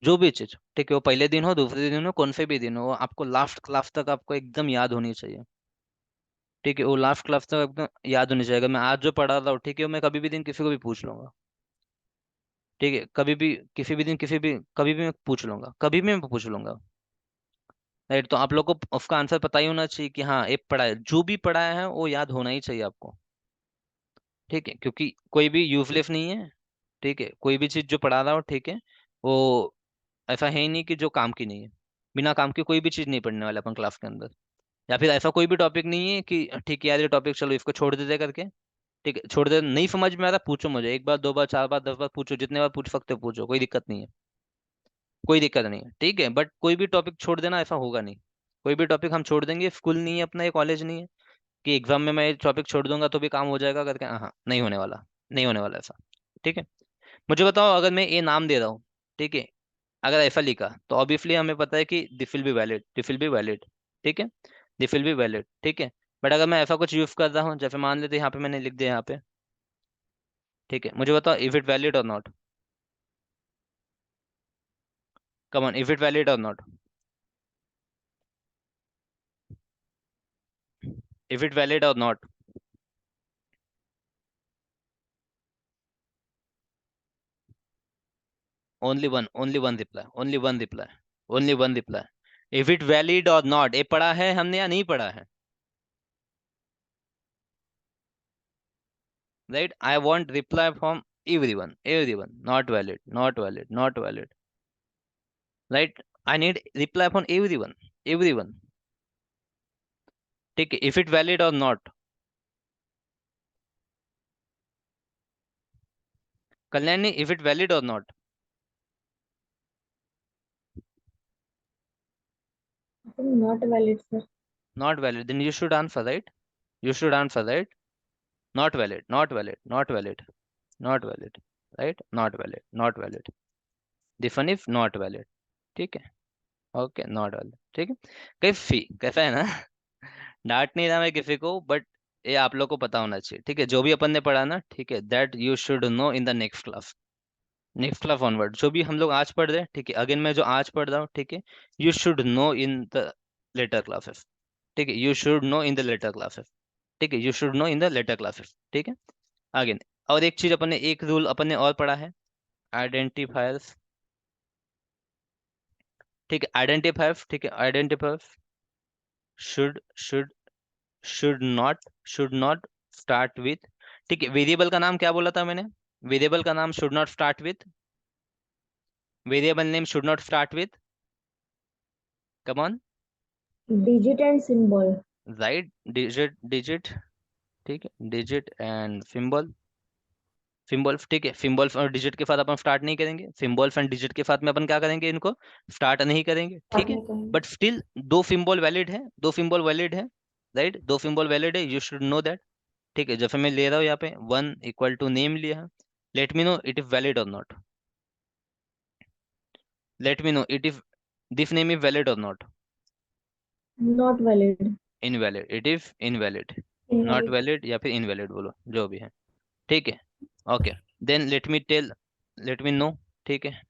जो भी चीज, ठीक है, वो पहले दिन हो, दूसरे दिन हो, कौन से भी दिन हो, वो आपको लास्ट क्लास तक आपको एकदम याद होनी चाहिए। ठीक है, वो लास्ट क्लास तक एकदम याद होनी चाहिए, अगर मैं आज जो पढ़ा रहा हूँ, ठीक है, वो मैं कभी भी दिन किसी को भी पूछ लूंगा। ठीक है, कभी भी किसी भी दिन किसी भी कभी भी मैं पूछ लूंगा, कभी भी मैं पूछ लूंगा। राइट, तो आप लोग को उसका आंसर पता ही होना चाहिए कि हाँ ये पढ़ा है, जो भी पढ़ाया है वो याद होना ही चाहिए आपको। ठीक है, क्योंकि कोई भी यूजलेस नहीं है। ठीक है, कोई भी चीज जो पढ़ा रहा हो, ठीक है, वो ऐसा है ही नहीं कि जो काम की नहीं है। बिना काम की कोई भी चीज नहीं पढ़ने वाले अपन क्लास के अंदर। या फिर ऐसा कोई भी टॉपिक नहीं है कि ठीक है यार ये टॉपिक चलो इसको छोड़ देते करके। ठीक है, छोड़ दे, नहीं समझ में आ रहा पूछो मुझे, एक बार दो बार चार बार 10 बार पूछो, जितने बार पूछ सकते हो पूछो, कोई दिक्कत नहीं है। कोई दिक्कत नहीं है, ठीक है, बट कोई भी टॉपिक छोड़ देना ऐसा होगा नहीं। कोई भी टॉपिक हम छोड़ देंगे, स्कूल नहीं है अपना, ये कॉलेज नहीं है कि एग्जाम में मैं ये टॉपिक छोड़ दूंगा तो भी काम हो जाएगा करके, हाँ नहीं होने वाला। नहीं होने वाला ऐसा। ठीक है, मुझे बताओ, अगर मैं ये नाम दे रहा हूँ, ठीक है, अगर ऐसा लिखा तो ऑब्वियसली हमें पता है कि this will be valid, this will be valid. ठीक है, दिस विल बी वैलिड, ठीक है। बट अगर मैं ऐसा कुछ यूज कर रहा हूँ, जैसे मान लेते यहाँ पे मैंने लिख दिया यहाँ पे, ठीक है, मुझे बताओ इफ इट वैलिड और not. Come on, if it valid और नॉट। इफ इट वैलिड और not. Only one reply, only one reply, only one reply. If it valid और नॉट, ये पढ़ा है हमने या नहीं पढ़ा है? Right, I want reply from everyone, everyone, not valid, not valid, not valid. Right, I need reply from everyone, everyone. ठीक है, इफ इट वैलिड और not. Kalyani, if it valid और not. Not valid, sir. Not valid, then you should answer, right? You should answer, right? Not valid, not valid, not valid, not valid. Right, not valid, not valid. This one is not valid. ठीक है, okay, not valid. ठीक है, कहीं फी कैसा है ना डांट नहीं रहा मैं किसी को, बट ये आप लोग को पता होना चाहिए। ठीक है, जो भी अपन ने पढ़ा ना, ठीक है, that you should know in the next class. Next class onward जो भी हम लोग आज पढ़ रहे हैं, ठीक है, अगेन मैं जो आज पढ़ रहा हूँ, ठीक है, you should know in the later classes. ठीक है, you should know in the later classes. ठीक है, you should know in the later classes. ठीक है, अगेन, और एक चीज अपन ने, एक रूल अपन ने और पढ़ा है, आइडेंटिफायर्स। ठीक है, आइडेंटिफायर्स, ठीक है, identifiers should should not start with. ठीक है, वेरिएबल का नाम क्या बोला था मैंने? वेरिएबल का नाम should not start with, variable name should not start with, come on. Digit and symbol. Right, digit, digit. ठीक है, डिजिट एंड सिंबल, सिंबल। ठीक है, सिंबल और डिजिट के साथ अपन स्टार्ट नहीं करेंगे, सिंबल्स एंड डिजिट के साथ में अपन क्या करेंगे, इनको स्टार्ट नहीं करेंगे। ठीक है, नहीं करेंगे। बट स्टिल दो सिंबल वैलिड है, दो सिंबल वैलिड है। राइट, दो सिंबल वैलिड है, यू शुड नो दैट। ठीक है, जैसे मैं ले रहा हूँ यहाँ पे वन इक्वल टू नेम लिया है, let me know it is valid और not. Let me know it is, this name is valid और not. Not valid. Invalid, it is invalid. Not invalid. Valid या फिर इनवैलिड बोलो, जो भी है। ठीक है, okay, then let me tell, let me know. ठीक है,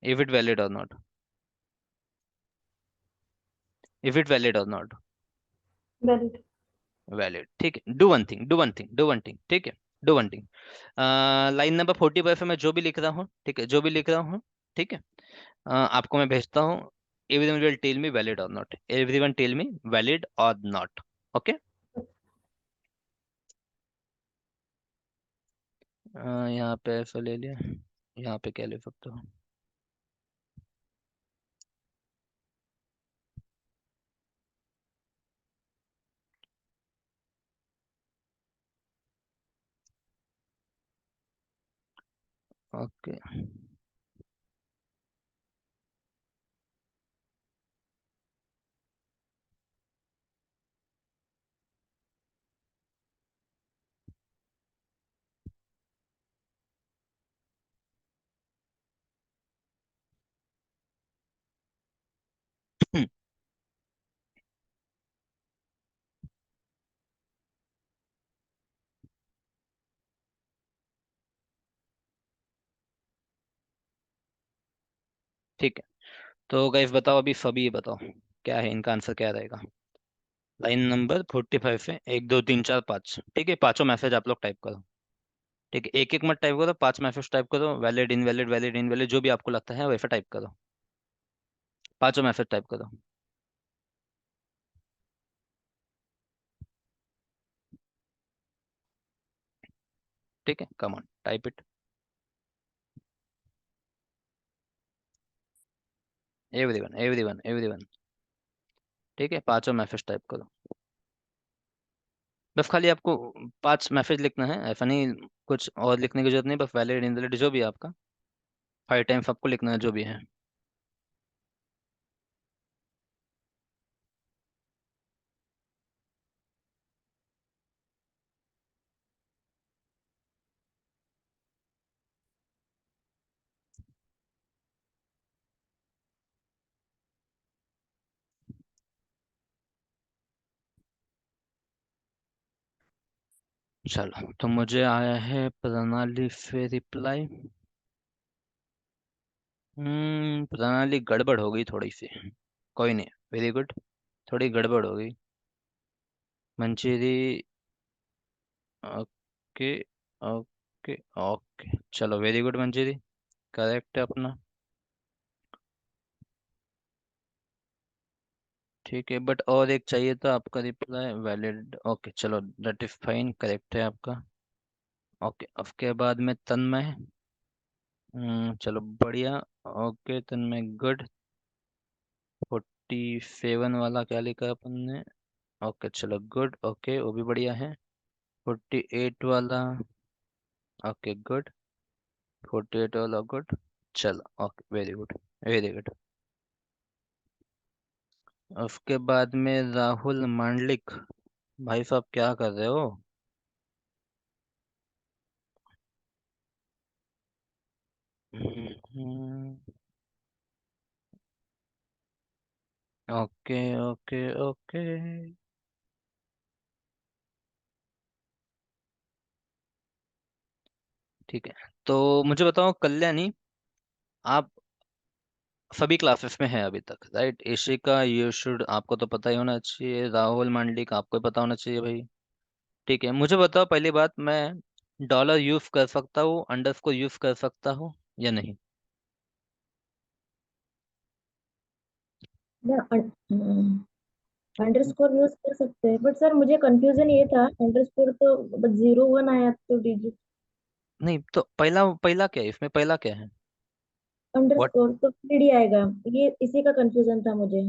इफ इट वैलिड और नॉट, इफ इट वैलिड और नॉट। वैलिड। वैलिड, ठीक है, do one thing, do one thing, do one thing. ठीक है, do one thing. Line number 45 पे मैं जो भी लिख रहा हूँ, ठीक है, जो भी लिख रहा हूँ, ठीक है, आपको मैं भेजता हूँ। Everyone will tell me valid और not, everyone tell me valid और नॉट। ओके, यहाँ पे ऐसा ले लिया, यहाँ पे क्या ले सकते हो? ओके, ठीक है, तो गाइस बताओ अभी सभी ये बताओ क्या है, इनका आंसर क्या रहेगा? लाइन नंबर 45 है, 1 2 3 4 5। ठीक है, पांचों मैसेज आप लोग टाइप करो। ठीक है, एक एक मत टाइप करो, 5 मैसेज टाइप करो, वैलिड इनवैलिड वैलिड इनवैलिड जो भी आपको लगता है वैसा टाइप करो, पांचों मैसेज टाइप करो। ठीक है, come on type it, everyone everyone everyone. ठीक है, पांचों मैसेज टाइप करो। बस खाली आपको 5 मैसेज लिखना है, ऐसा नहीं कुछ और लिखने की जरूरत नहीं, बस वैलिड इनवैलिड जो भी है आपका 5 टाइम्स आपको लिखना है जो भी है। चलो, तो मुझे आया है प्रणाली से रिप्लाई। प्रणाली गड़बड़ हो गई थोड़ी सी, कोई नहीं, वेरी गुड, थोड़ी गड़बड़ हो गई। मंचेरी, ओके ओके ओके, चलो वेरी गुड मंचेरी, करेक्ट है अपना। ठीक है, बट और एक चाहिए था आपका रिप्लाई वैलिड, ओके चलो दैट इज फाइन, करेक्ट है आपका। ओके, उसके बाद में तन्मय, चलो बढ़िया। ओके तन्मय गुड। 47 वाला क्या लिखा अपन ने? ओके चलो गुड, ओके वो भी बढ़िया है। 48 वाला, ओके गुड। 48 वाला गुड, चलो okay very good, very good. उसके बाद में राहुल मांडलिक, भाई साहब क्या कर रहे हो? ओके ओके ओके, ठीक है। तो मुझे बताओ कल्याणी, आप सभी क्लासेस में हैं अभी तक, राइट? इशिका यू शुड, आपको तो पता ही होना चाहिए। राहुल मांडलिक आपको ही पता होना चाहिए भाई। ठीक है, मुझे बताओ पहली बात, मैं डॉलर यूज कर सकता हूँ, अंडरस्कोर यूज कर सकता हूँ या नहीं? अंडरस्कोर यूज कर सकते हैं, बट सर मुझे कंफ्यूजन ये था, अंडरस्कोर तो बस 0 1 आया तो डिजिट, नहीं तो पहला पहला क्या है इसमें, पहला क्या है? व्हाट? अंडरस्कोर तो फिर ही आएगा, ये इसी का कंफ्यूजन था मुझे।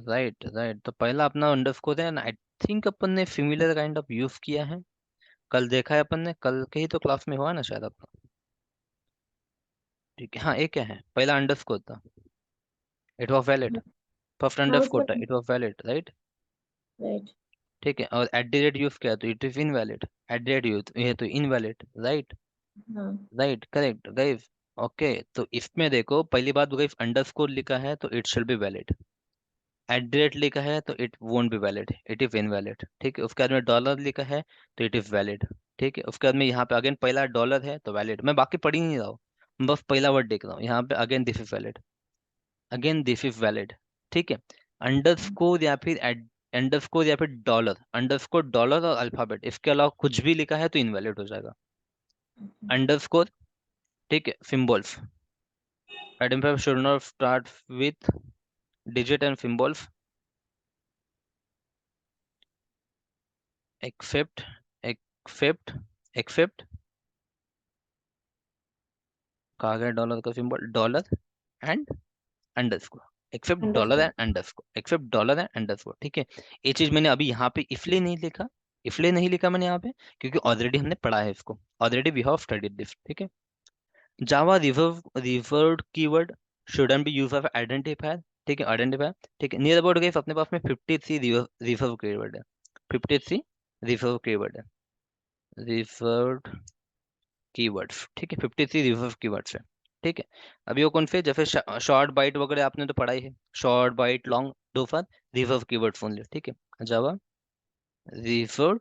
राइट राइट, तो पहला अपना अंडरस्कोर है ना, आई थिंक अपन ने सिमिलर काइंड ऑफ यूज किया है, कल देखा है अपन ने, कल के ही तो क्लास में हुआ ना शायद अपना। ठीक है, हाँ एक क्या है, पहला अंडरस्कोर था, इट वाज वैलिड, हाँ, फर्स्ट हाँ अंडरस्कोर उसमें। था, it was valid, right? Right. ठीक है, और एट द रेट यूज किया तो it is invalid, at the rate use ये तो इनवैलिड, राइट? हाँ। Right correct guys. ओके, तो इसमें देखो पहली बात गाइस, अंडरस्कोर लिखा है तो it shall be valid, at the rate लिखा है तो it won't be valid, it is invalid. ठीक है, उसके बाद में डॉलर लिखा है तो इट इज वैलिड। ठीक है, उसके बाद में यहाँ पे अगेन पहला डॉलर है तो वैलिड, मैं बाकी पढ़ ही नहीं रहा हूँ, बस पहला वर्ड देख रहा हूँ यहाँ पे, again this is valid, again this is valid. ठीक है, अंडरस्कोर या फिर अंडरस्कोर या फिर डॉलर, अंडरस्कोर डॉलर और अल्फाबेट, इसके अलावा कुछ भी लिखा है तो इनवैलिड हो जाएगा। अंडरस्कोर, ठीक है, symbols, identifier should not start with digit and symbols except except except कहा गया डॉलर का symbol, dollar and underscore, except dollar underscore. And underscore, except dollar and underscore. ठीक है, ये चीज मैंने अभी यहाँ पे इसलिए नहीं लिखा, इसलिए नहीं लिखा मैंने यहाँ पे क्योंकि ऑलरेडी हमने पढ़ा है इसको, already we have studied this. ठीक है, Java reserved keyword shouldn't be used as identifier। ठीक है, आइडेंटिफायर। ठीक है, नियर अबाउट गए अपने पास में 53 रिजर्व कीवर्ड है, 53 रिजर्व कीवर्ड है, रिजर्व्ड कीवर्ड्स। ठीक है, 53 रिजर्व कीवर्ड्स है। ठीक है, अभी वो कौन से, जैसे शॉर्ट बाइट वगैरह आपने तो पढ़ा ही है, शॉर्ट बाइट लॉन्ग दो फॉर रिजर्व कीवर्ड्स ओनली। ठीक है, जावा रिजर्व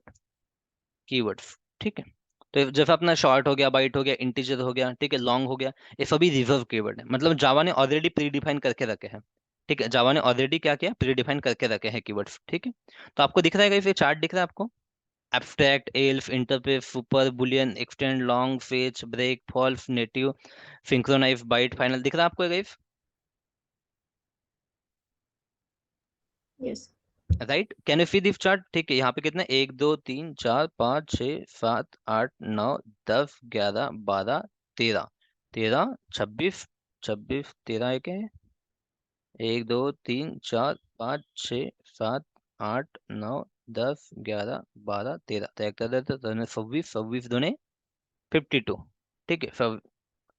कीवर्ड्स। ठीक है, तो जैसे अपना शॉर्ट हो गया, बाइट हो गया, इंटीजर हो गया, ठीक है, लॉन्ग हो गया, ये सभी रिजर्व कीवर्ड है, मतलब जावा ने ऑलरेडी प्री डिफाइन करके रखे हैं। ठीक है, जावा ने ऑलरेडी क्या किया, प्री डिफाइन करके रखे हैं कीवर्ड्स। ठीक है, तो आपको दिख रहा है ये चार्ट दिख रहा है आपको? Abstract, elf, interpret, super, boolean, extend, long, fetch, break, false, native, synchronize, byte, final. दिख रहा है आपको guys? Yes. Right, can you see this chart? ठीक है, यहाँ पे कितने, 1 2 3 4 5 6 7 8 9 10 11 12 13 26 26 13 एक है, 1 2 3 4 5 6 7 8 9 10 11 12 13 13 26 26 दूने 52। ठीक है,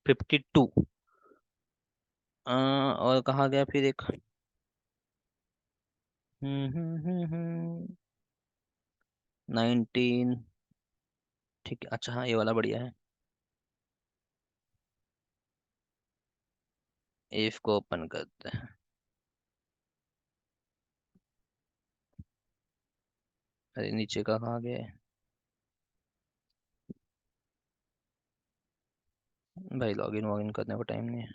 52। और कहाँ गया फिर एक, 19। ठीक है, अच्छा हाँ, ये वाला बढ़िया है। इसको ओपन करते हैं। अरे नीचे का कहाँ गया है? भाई लॉगिन वॉगिन करने को टाइम नहीं है।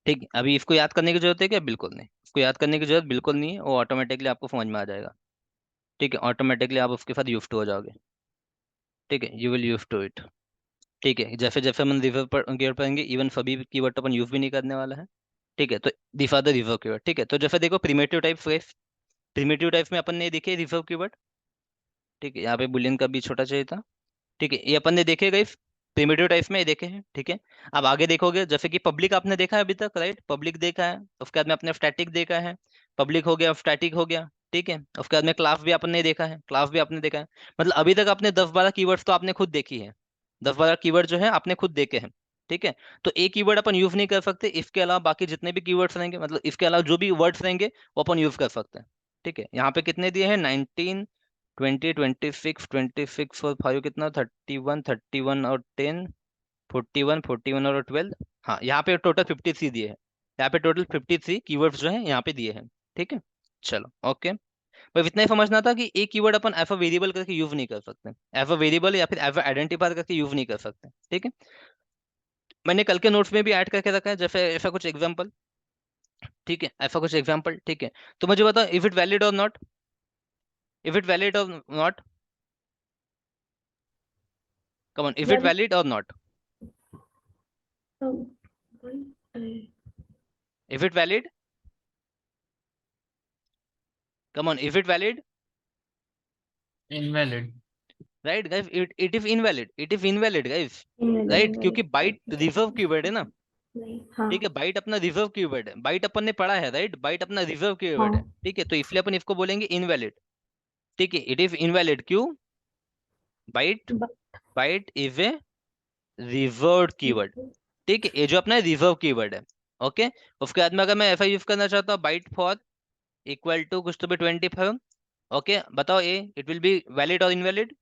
ठीक है, अभी इसको याद करने की जरूरत है क्या? बिल्कुल नहीं, इसको याद करने की जरूरत बिल्कुल नहीं है, वो ऑटोमेटिकली आपको समझ में आ जाएगा। ठीक है, ऑटोमेटिकली आप उसके साथ यूज टू हो जाओगे। ठीक है, you will use to it. ठीक है, जैसे जैसे हम रिवर्ब पर कीवर्ड पढ़ेंगे, इवन सभी कीवर्ड अपन यूज भी नहीं करने वाला है। ठीक है, तो this are the reverb keyword. ठीक है, तो जैसे देखो primitive type phrase, primitive type में अपन ने देखे रिवर्ब कीवर्ड। ठीक है, यहाँ पे बुलियन का भी छोटा चाहिए था। ठीक है, ये अपन ने देखे गए प्रिमिटिव टाइप्स में, ये देखे हैं। ठीक है, अब आगे देखोगे, जैसे कि पब्लिक आपने देखा है अभी तक, राइट? पब्लिक देखा है, उसके बाद में आपने स्टैटिक देखा है, पब्लिक हो गया, स्टैटिक हो गया। ठीक है, उसके बाद में क्लास भी आपने देखा है, क्लास भी आपने देखा है। मतलब अभी तक आपने 10-12 कीवर्ड्स तो आपने खुद देखी है, 10-12 कीवर्ड जो है आपने खुद देखे हैं। ठीक है, तो एक कीवर्ड अपन यूज नहीं कर सकते, इसके अलावा बाकी जितने भी कीवर्ड्स रहेंगे, मतलब इसके अलावा जो भी वर्ड्स रहेंगे वो अपन यूज कर सकते हैं। ठीक है, यहाँ पे कितने दिए हैं, 19 20 26 26 और 5 कितना, 31 31 और 10 41 41 और 12। हाँ, यहाँ पे टोटल 53 दिए हैं, यहाँ पे टोटल 53 कीवर्ड्स जो है यहाँ पे दिए हैं। ठीक है, चलो ओके। बस इतना ही समझना था कि एक keyword upon F a variable करके यूज नहीं कर सकते, एफ अ वेरिएबल या फिर एफ अ आइडेंटिफायर करके यूज नहीं कर सकते। ठीक है, मैंने कल के नोट्स में भी ऐड करके रखा है, जैसे ऐसा कुछ एग्जाम्पल। ठीक है, ऐसा कुछ एग्जाम्पल। ठीक है, तो मुझे बताओ, इफ इट वैलिड और नॉट, इफ इट वैलिड और not, come on, if it valid. Valid और not, if it valid, come on, if it valid, Invalid. Right guys? It is invalid, it is invalid guys. Invalid right, क्योंकि invalid byte reserve keyword है ना। नहीं हाँ ठीक है, byte अपना reserve keyword है, बाइट अपन ने पढ़ा है, राइट? बाइट अपना रिजर्व कीवर्ड है। हाँ ठीक है, तो इसलिए अपन इसको बोलेंगे इनवैलिड। ठीक है, इट इज इनवैलिड, क्यों? Byte, byte is a reserved keyword. ठीक है, ये जो अपना रिजर्व कीवर्ड है। ओके, उसके बाद में अगर मैं ऐसा यूज करना चाहता हूँ, बाइट फॉर इक्वल टू कुछ तो भी 25। ओके, बताओ ए, इट विल बी वैलिड और invalid?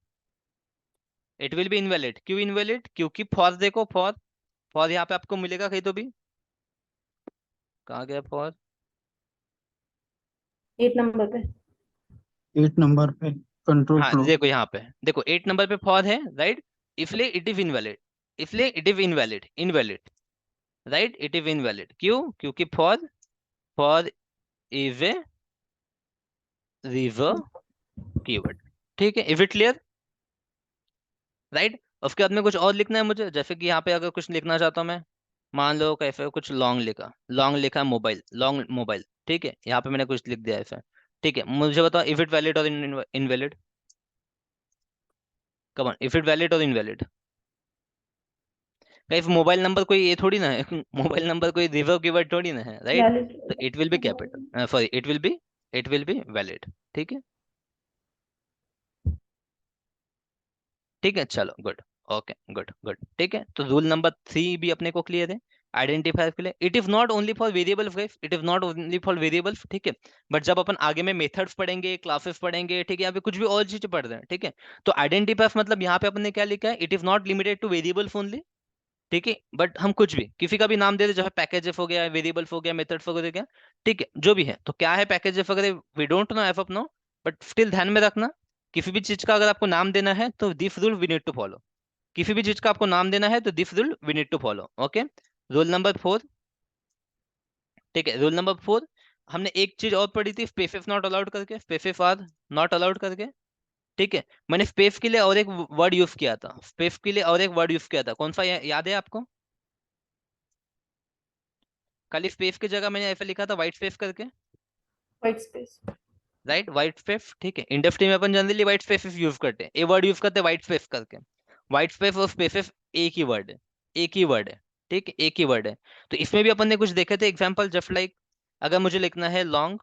It will be invalid, क्यों इनवैलिड? क्योंकि फॉर देखो, फॉर यहाँ पे आपको मिलेगा कहीं तो भी, कहाँ गया फॉर? 8 नंबर पे। 8 नंबर पे कंट्रोल हाँ फ्लो। देखो, यहाँ पे देखो 8 नंबर पे फॉर है, राइट? इसलिए इट इज इनवैलिड, इसलिए it is invalid, invalid, right? It is invalid, क्यों? क्योंकि for, for is a reserve keyword. ठीक है, इज इट क्लियर? राइट, उसके बाद में कुछ और लिखना है मुझे, जैसे कि यहाँ पे अगर कुछ लिखना चाहता हूँ मैं, मान लो कैसे कुछ लॉन्ग लिखा, लॉन्ग लिखा मोबाइल, लॉन्ग मोबाइल। ठीक है, यहाँ पे मैंने कुछ लिख दिया ऐसा। ठीक है, मुझे बताओ, इफ इट वैलिड और invalid, come on, if it valid और इनवैलिड? गाइस, मोबाइल नंबर कोई ये थोड़ी ना है मोबाइल नंबर कोई रिजर्व कीवर्ड थोड़ी ना है, राइट? वैलिड। तो it will be capital, sorry, it will be valid. ठीक है, ठीक है, चलो गुड। Okay, good good. ठीक है, तो रूल नंबर 3 भी अपने को क्लियर है आइडेंटिफायर के लिए। It is not only for variables guys, it is not only for variables. ठीक है, बट जब अपन आगे में मेथड्स पढ़ेंगे, क्लासेस पढ़ेंगे, ठीक है, या फिर कुछ भी और चीज पढ़ रहे हैं, ठीक है, तो आइडेंटिफायर मतलब यहाँ पे अपन ने क्या लिखा है, it is not limited two variables only, ठीक है, बट हम कुछ भी किसी का भी नाम दे दे, जैसे पैकेज एफ हो गया, वेरिएबल हो गया, मेथड हो गया, ठीक है, जो भी है। तो क्या है पैकेज एफ वगैरह, we don't know F of no, but still ध्यान में रखना, किसी भी चीज का अगर आपको नाम देना है तो this rule we need to follow. किसी भी चीज का आपको नाम देना है तो this rule we need to follow. Okay, rule number 4। ठीक है, रूल नंबर 4, हमने एक चीज और पढ़ी थी, स्पेसेस नॉट अलाउड करके, स्पेसेस आर नॉट अलाउड करके। ठीक है, मैंने स्पेस के लिए और एक वर्ड यूज किया था, स्पेस के लिए और एक वर्ड यूज किया था, कौन सा याद है आपको? खाली स्पेस की जगह मैंने ऐसा लिखा था व्हाइट स्पेस करके, white space. Right, white space. ठीक है, इंडस्ट्री में अपन जनरली व्हाइट स्पेस यूज करते हैं, ये वर्ड यूज करते हैं व्हाइट स्पेस करके। व्हाइट स्पेस और स्पेसेस एक ही वर्ड है, एक ही वर्ड है। ठीक है, एक ही वर्ड है। तो इसमें भी अपन ने कुछ देखे थे एग्जाम्पल, जस्ट लाइक अगर मुझे लिखना है लॉन्ग,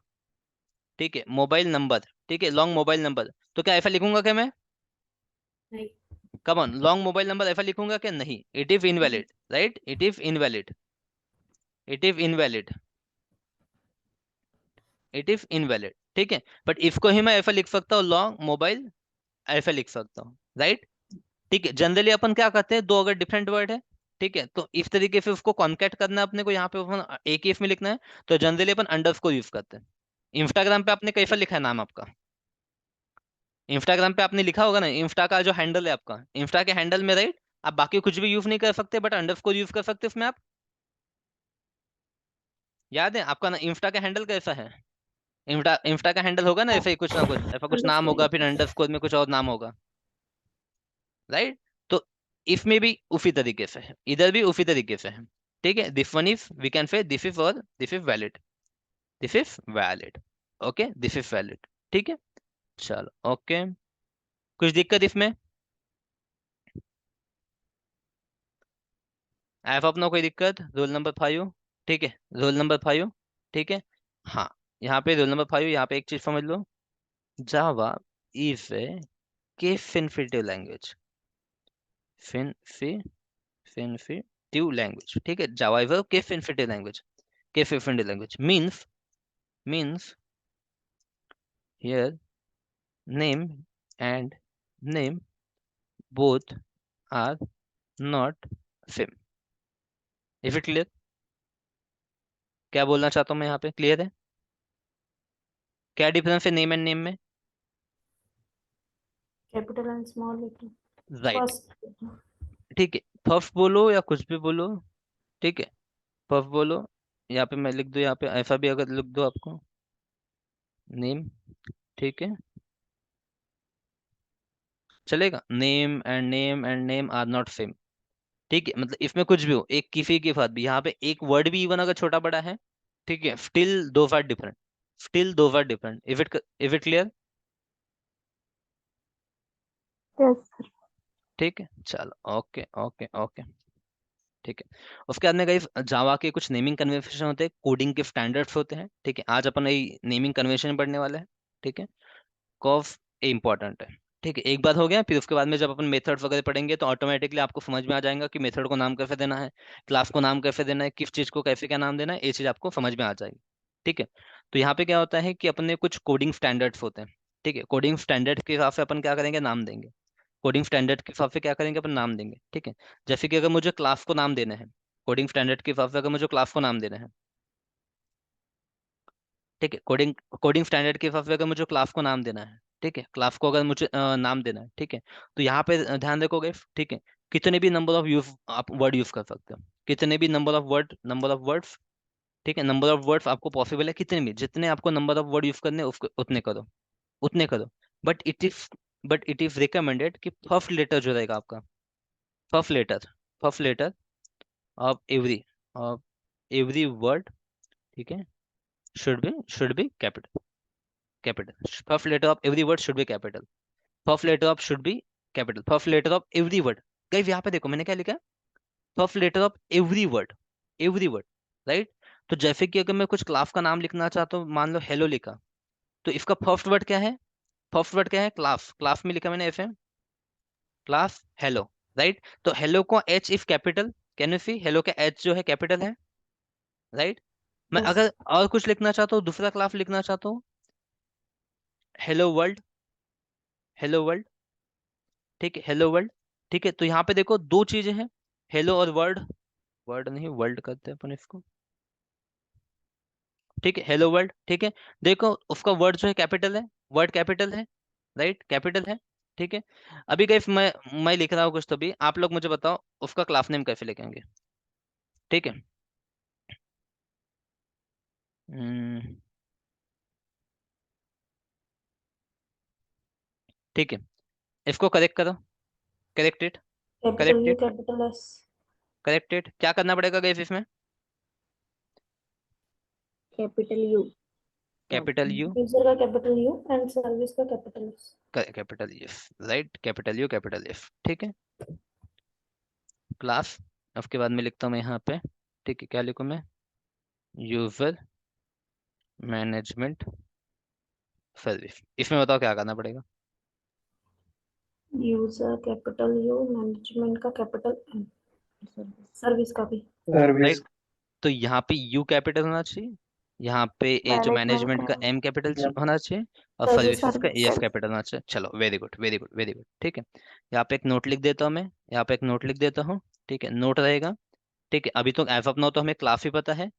ठीक है, मोबाइल नंबर, ठीक है, लॉन्ग मोबाइल नंबर, तो क्या ऐसा लिखूंगा क्या मैं? नहीं। Come on, long mobile number ऐसा लिखूंगा क्या? नहीं, it is invalid, right, it is invalid, it is invalid, it is invalid. ठीक है, बट इसको ही मैं ऐसा लिख सकता हूँ, लॉन्ग मोबाइल, ऐसा लिख सकता हूँ, राइट। ठीक है, जनरली अपन क्या करते हैं, दो अगर डिफरेंट वर्ड है, ठीक है, तो इस तरीके से उसको कॉन्कैट करना है अपने को, यहाँ पे अपन एक ही इसमें लिखना है, तो जनरली अपन अंडरस्कोर यूज करते हैं। इंस्टाग्राम पे आपने कैसा लिखा है नाम आपका? इंस्टाग्राम पे आपने लिखा होगा ना, इंस्टा का जो हैंडल है आपका, इंस्टा के हैंडल में, राइट, आप बाकी कुछ भी यूज नहीं कर सकते, बट अंडरस्कोर यूज कर सकते उसमें आप। याद है आपका ना इंस्टा का हैंडल कैसा है? इंस्टा इंस्टा का हैंडल होगा ना ऐसे ही, कुछ ना कुछ ऐसा कुछ नाम अंडरस्कोर होगा, यूज फिर करते अंडरस्कोर में कुछ और नाम होगा, राइट। तो इसमें भी उसी तरीके से है, इधर भी उसी तरीके से है। ठीक है, this one is, we can say this is, और this is valid, this is valid, okay, this is valid. ठीक है, चलो ओके, कुछ दिक्कत इसमें? एफ अपना कोई दिक्कत? Roll number 5। ठीक है, रोल नंबर 5। ठीक है, हाँ, यहाँ पे रोल नंबर 5, यहाँ पे एक चीज समझ लो, Java is a case sensitive language, sensitive language. ठीक है, Java is a case sensitive language, case sensitive language means here name and name both are not same। If it clear? क्या बोलना चाहता हूँ मैं यहाँ पे, क्लियर है? क्या डिफरेंस है नेम एंड नेम में? Capital and small letter. Right, first. ठीक है, फर्स्ट बोलो या कुछ भी बोलो, ठीक है, फर्स्ट बोलो, यहाँ पे मैं लिख दूँ, यहाँ पे ऐसा भी अगर लिख दो आपको, नेम, ठीक है, चलेगा, name and name are not same. ठीक है, मतलब इसमें कुछ भी हो, एक किसी के साथ भी, यहाँ पे एक वर्ड भी इवन अगर छोटा बड़ा है, ठीक है, स्टिल दो आर डिफरेंट, स्टिल दो are different. If it clear? Yes. ठीक है, चलो ओके ओके ओके। ठीक है, उसके बाद में गाइस जावा के कुछ नेमिंग कन्वेंशन होते हैं, कोडिंग के स्टैंडर्ड्स होते हैं। ठीक है, आज अपन ये नेमिंग कन्वेंशन पढ़ने वाले हैं। ठीक है, कॉफ इंपॉर्टेंट है। ठीक है, एक बार हो गया, फिर उसके बाद में जब अपन मेथड्स वगैरह पढ़ेंगे तो ऑटोमेटिकली आपको समझ में आ जाएगा कि मेथड को नाम कैसे देना है, क्लास को नाम कैसे देना है, किस चीज को कैसे क्या नाम देना है, ये चीज आपको समझ में आ जाएगी। ठीक है, तो यहाँ पे क्या होता है कि अपने कुछ कोडिंग स्टैंडर्ड्स होते हैं। ठीक है, कोडिंग स्टैंडर्ड के हिसाब से अपन क्या करेंगे, नाम देंगे। कोडिंग स्टैंडर्ड के हिसाब से क्या करेंगे, अपन नाम देंगे। ठीक है, जैसे कि अगर मुझे क्लास को नाम देना है, कोडिंग स्टैंडर्ड के हिसाब से अगर मुझे क्लास को नाम देना है, ठीक है, कोडिंग कोडिंग स्टैंडर्ड के हिसाब से अगर मुझे क्लास को नाम देना है, ठीक है, क्लास को अगर मुझे नाम देना है, ठीक है, तो यहाँ पे ध्यान रखोगे, ठीक है, कितने भी नंबर ऑफ यूज आप वर्ड यूज कर सकते हो, कितने भी नंबर ऑफ वर्ड्स, ठीक है, नंबर ऑफ वर्ड्स आपको पॉसिबल है, कितने भी, जितने आपको नंबर ऑफ वर्ड यूज करने हैं, उसको उतने करो, उतने करो। But it is but it is recommended कि फर्स्ट लेटर जो रहेगा आपका, first letter, first letter of every word, ठीक है, should be capital. First letter of every word should be capital, first letter of should be capital, first letter of every word. Guys यहाँ पे देखो मैंने क्या लिखा है, first letter of every word, right. तो जैसे कि अगर मैं कुछ क्लास का नाम लिखना चाहता हूँ, मान लो हेलो लिखा, तो इसका फर्स्ट वर्ड क्या है, फर्स्ट वर्ड क्या है, क्लास, क्लास में लिखा मैंने ऐसे, क्लास हेलो, राइट। तो हेलो को H if capital, can you see hello का एच जो है कैपिटल है, राइट। मैं यस। अगर और कुछ लिखना चाहता हूँ, दूसरा क्लास लिखना चाहता हूँ, हेलो वर्ल्ड, हेलो वर्ल्ड, ठीक है, हेलो वर्ल्ड। ठीक है, तो यहाँ पे देखो दो चीजें हैं, हेलो और वर्ड, वर्ड नहीं वर्ल्ड करते हैं अपन इसको, ठीक है, हेलो वर्ल्ड, ठीक है। देखो उसका वर्ड जो है कैपिटल है, वर्ड कैपिटल है, राइट, कैपिटल है, ठीक है। अभी गाइस मैं लिख रहा हूँ कुछ, तो भी आप लोग मुझे बताओ उसका क्लास नेम कैसे लिखेंगे, ठीक है। हम्म, ठीक है, इसको करेक्ट करो, correct it, capital correct you it, capital S. Correct it. क्या करना पड़ेगा गाइस इसमें? Capital you. Capital you, user का कैपिटल यू एंड सर्विस का capital S. Capital F, right, capital you capital F, ठीक है। क्लास, उसके बाद में लिखता हूँ मैं यहाँ पे, ठीक है, क्या लिखूँ मैं? User management service. इसमें बताओ क्या करना पड़ेगा? यूजर कैपिटल यू, मैनेजमेंट का कैपिटल एन, सर्विस का भी। सर्विस। राइट, तो यहाँ पे यू कैपिटल होना चाहिए, यहाँ पे ए जो मैनेजमेंट मैनेजमेंट का का एम कैपिटल होना चाहिए, और सर्विस का सर्विसेज का ए एफ सेल। कैपिटल होना चाहिए। चलो very good very good very good, ठीक है। यहाँ पे एक नोट लिख देता हूँ मैं, यहाँ पे एक नोट लिख देता हूँ, ठीक है, नोट रहेगा, ठीक है। अभी तो एज ऑफ नाउ तो हमें क्लास ही पता है,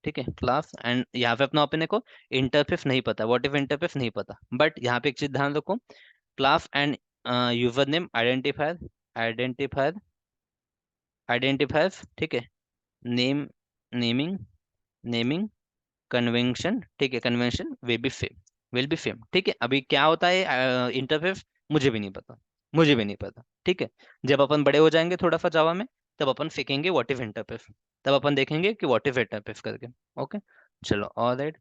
ठीक है, क्लास, एंड यहाँ पे अपना अपने को इंटरफेस नहीं पता, व्हाट इफ इंटरफेस नहीं पता, बट यहाँ पे एक चीज ध्यान रखो, class and user name identifier, identifier, identifier, ठीक है, नेम, नेमिंग, नेमिंग कन्वेंशन, ठीक है, कन्वेंशन विल बी सेम, ठीक है। अभी क्या होता है इंटरफेस, मुझे भी नहीं पता, मुझे भी नहीं पता, ठीक है। जब अपन बड़े हो जाएंगे थोड़ा सा जावा में, तब अपन सीखेंगे व्हाट इफ इंटरफेस, तब अपन देखेंगे कि व्हाट इफ इंटरफेस करके। ओके, चलो, alright,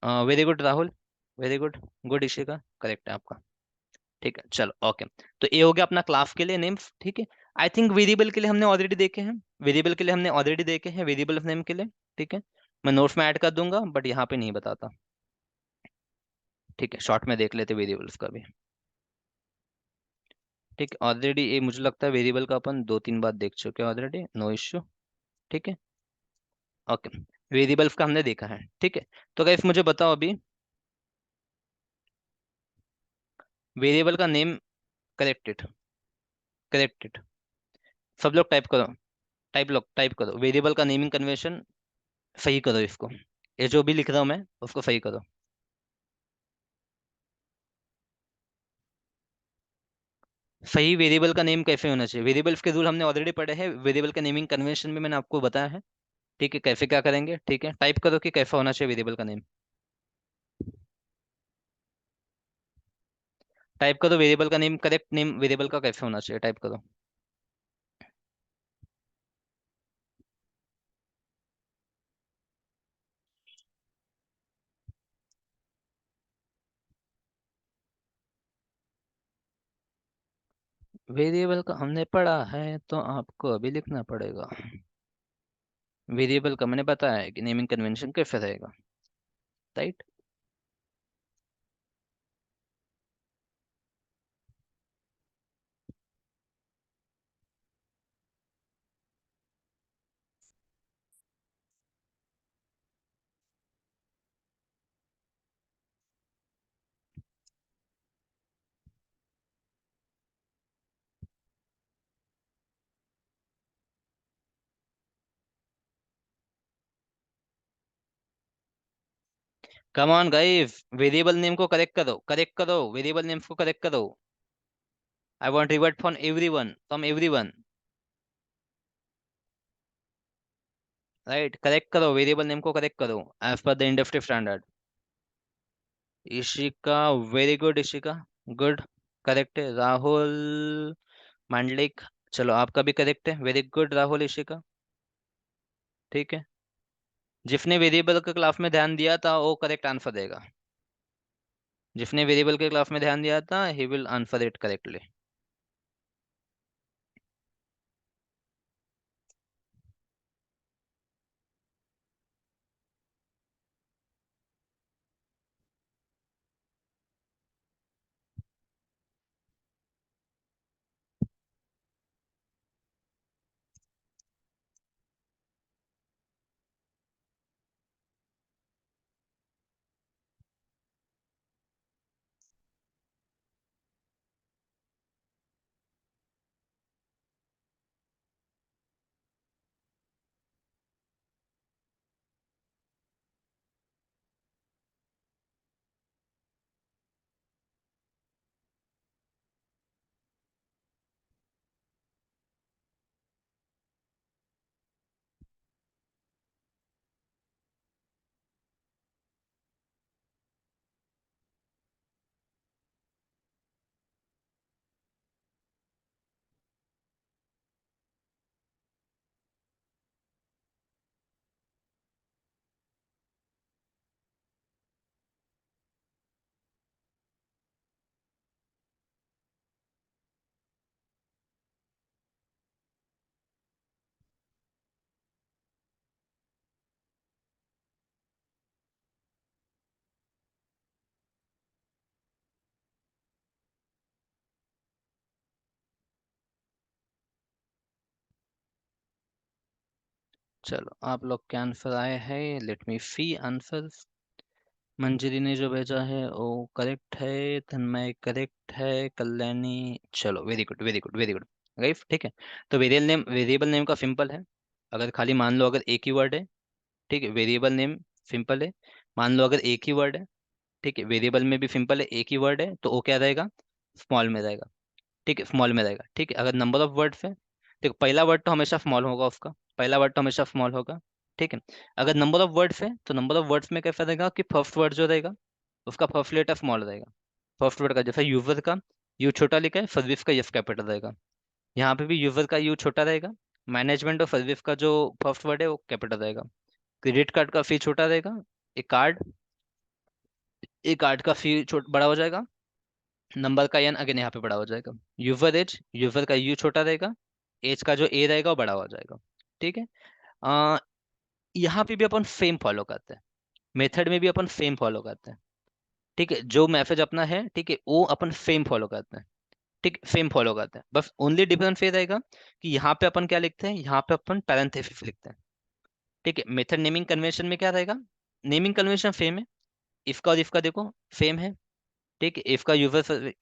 very good Rahul, very good, good Ishika, correct है आपका, ठीक है, चलो ओके। तो ये हो गया अपना क्लास के लिए नेम्स, ठीक है। आई थिंक वेरिएबल के लिए हमने ऑलरेडी देखे हैं, वेरिएबल के लिए हमने ऑलरेडी देखे हैं, वेरिएबल नेम के लिए, ठीक है। मैं नोट्स में ऐड कर दूंगा बट यहाँ पे नहीं बताता, ठीक है, शॉर्ट में देख लेते वेरिएबल्स का भी, ठीक है। ऑलरेडी ये मुझे लगता है वेरिएबल का अपन 2-3 बार देख चुके हैं ऑलरेडी, नो इश्यू, ठीक है, ओके। वेरिएबल्स का हमने देखा है, ठीक है। तो गाइस मुझे बताओ अभी, वेरिएबल का नेम, करेक्टेड, करेक्टेड, सब लोग टाइप करो, टाइप करो, वेरिएबल का नेमिंग कन्वेंशन सही करो इसको, ये जो भी लिख रहा हूँ मैं उसको सही करो। सही वेरिएबल का नेम कैसे होना चाहिए, वेरिएबल्स के रूल हमने ऑलरेडी पढ़े हैं, वेरिएबल का नेमिंग कन्वेंशन में मैंने आपको बताया है, ठीक है, कैसे क्या करेंगे, ठीक है। टाइप करो कि कैसा होना चाहिए वेरिएबल का नेम, टाइप करो वेरिएबल का नेम, करेक्ट नेम वेरिएबल का कैसे होना चाहिए, टाइप करो। वेरिएबल का हमने पढ़ा है तो आपको अभी लिखना पड़ेगा, वेरिएबल का मैंने बताया है कि नेमिंग कन्वेंशन कैसे रहेगा, right. Come on guys, variable name को करेक्ट करो, करेक्ट करो, वेरिएबल नेम्स को करेक्ट करो। I want revert from everyone, right, correct करो, वेरिएबल नेम को करेक्ट करो as per the industry standard. Ishika, very good Ishika, good, correct है। राहुल मांडलिक, चलो आपका भी करेक्ट है, वेरी गुड राहुल इशिका, ठीक है। जिसने वेरिएबल के क्लास में ध्यान दिया था वो करेक्ट आंसर देगा, जिसने वेरिएबल के क्लास में ध्यान दिया था he will answer it correctly. चलो आप लोग के आंसर आए हैं, लेट मी सी आंसर। मंजरी ने जो भेजा है वो करेक्ट है, तन्मय करेक्ट है, कल्याणी, चलो very good very good very good. Right, ठीक है। तो वेरिएबल नेम का सिंपल है, अगर खाली मान लो अगर एक ही वर्ड है, ठीक है, वेरिएबल नेम सिंपल है। मान लो अगर एक ही वर्ड है, ठीक है, वेरिएबल में भी सिंपल है, एक ही वर्ड है, तो वो क्या रहेगा, स्मॉल में रहेगा। ठीक है, स्मॉल में रहेगा। ठीक है, अगर नंबर ऑफ वर्ड्स है, देखो पहला वर्ड तो हमेशा स्मॉल होगा उसका, पहला वर्ड तो हमेशा स्मॉल होगा। ठीक है, अगर नंबर ऑफ वर्ड्स है तो नंबर ऑफ वर्ड्स में कैसा रहेगा कि फर्स्ट वर्ड जो रहेगा उसका फर्स्ट लेटर स्मॉल रहेगा। फर्स्ट वर्ड का जैसे यूजर का यू छोटा लिखा है, सर्विस का यस कैपिटल रहेगा, यहाँ पे भी यूजर का यू छोटा रहेगा। मैनेजमेंट और सर्विस का जो फर्स्ट वर्ड है वो कैपिटल रहेगा। क्रेडिट कार्ड का फी छोटा रहेगा, एक कार्ड, एक कार्ड का फी बड़ा हो जाएगा, नंबर का एन अगेन यहाँ पे बड़ा हो जाएगा। यूजर का यू छोटा रहेगा, एज का जो ए रहेगा वो बड़ा हो जाएगा। ठीक है, आ, यहाँ पे भी अपन सेम फॉलो करते हैं, मेथड में भी अपन सेम फॉलो करते हैं। ठीक है, जो मैसेज अपना है, ठीक है, वो अपन सेम फॉलो करते हैं। ठीक, सेम फॉलो करते हैं, बस ओनली डिफरेंस ये रहेगा कि यहाँ पे अपन क्या लिखते हैं, यहाँ पे अपन पैरेंथेसिस लिखते हैं। ठीक है, मेथड नेमिंग कन्वेंशन में क्या रहेगा, नेमिंग कन्वेंशन सेम है, इसका और इसका देखो सेम है। ठीक है, इसका यूजर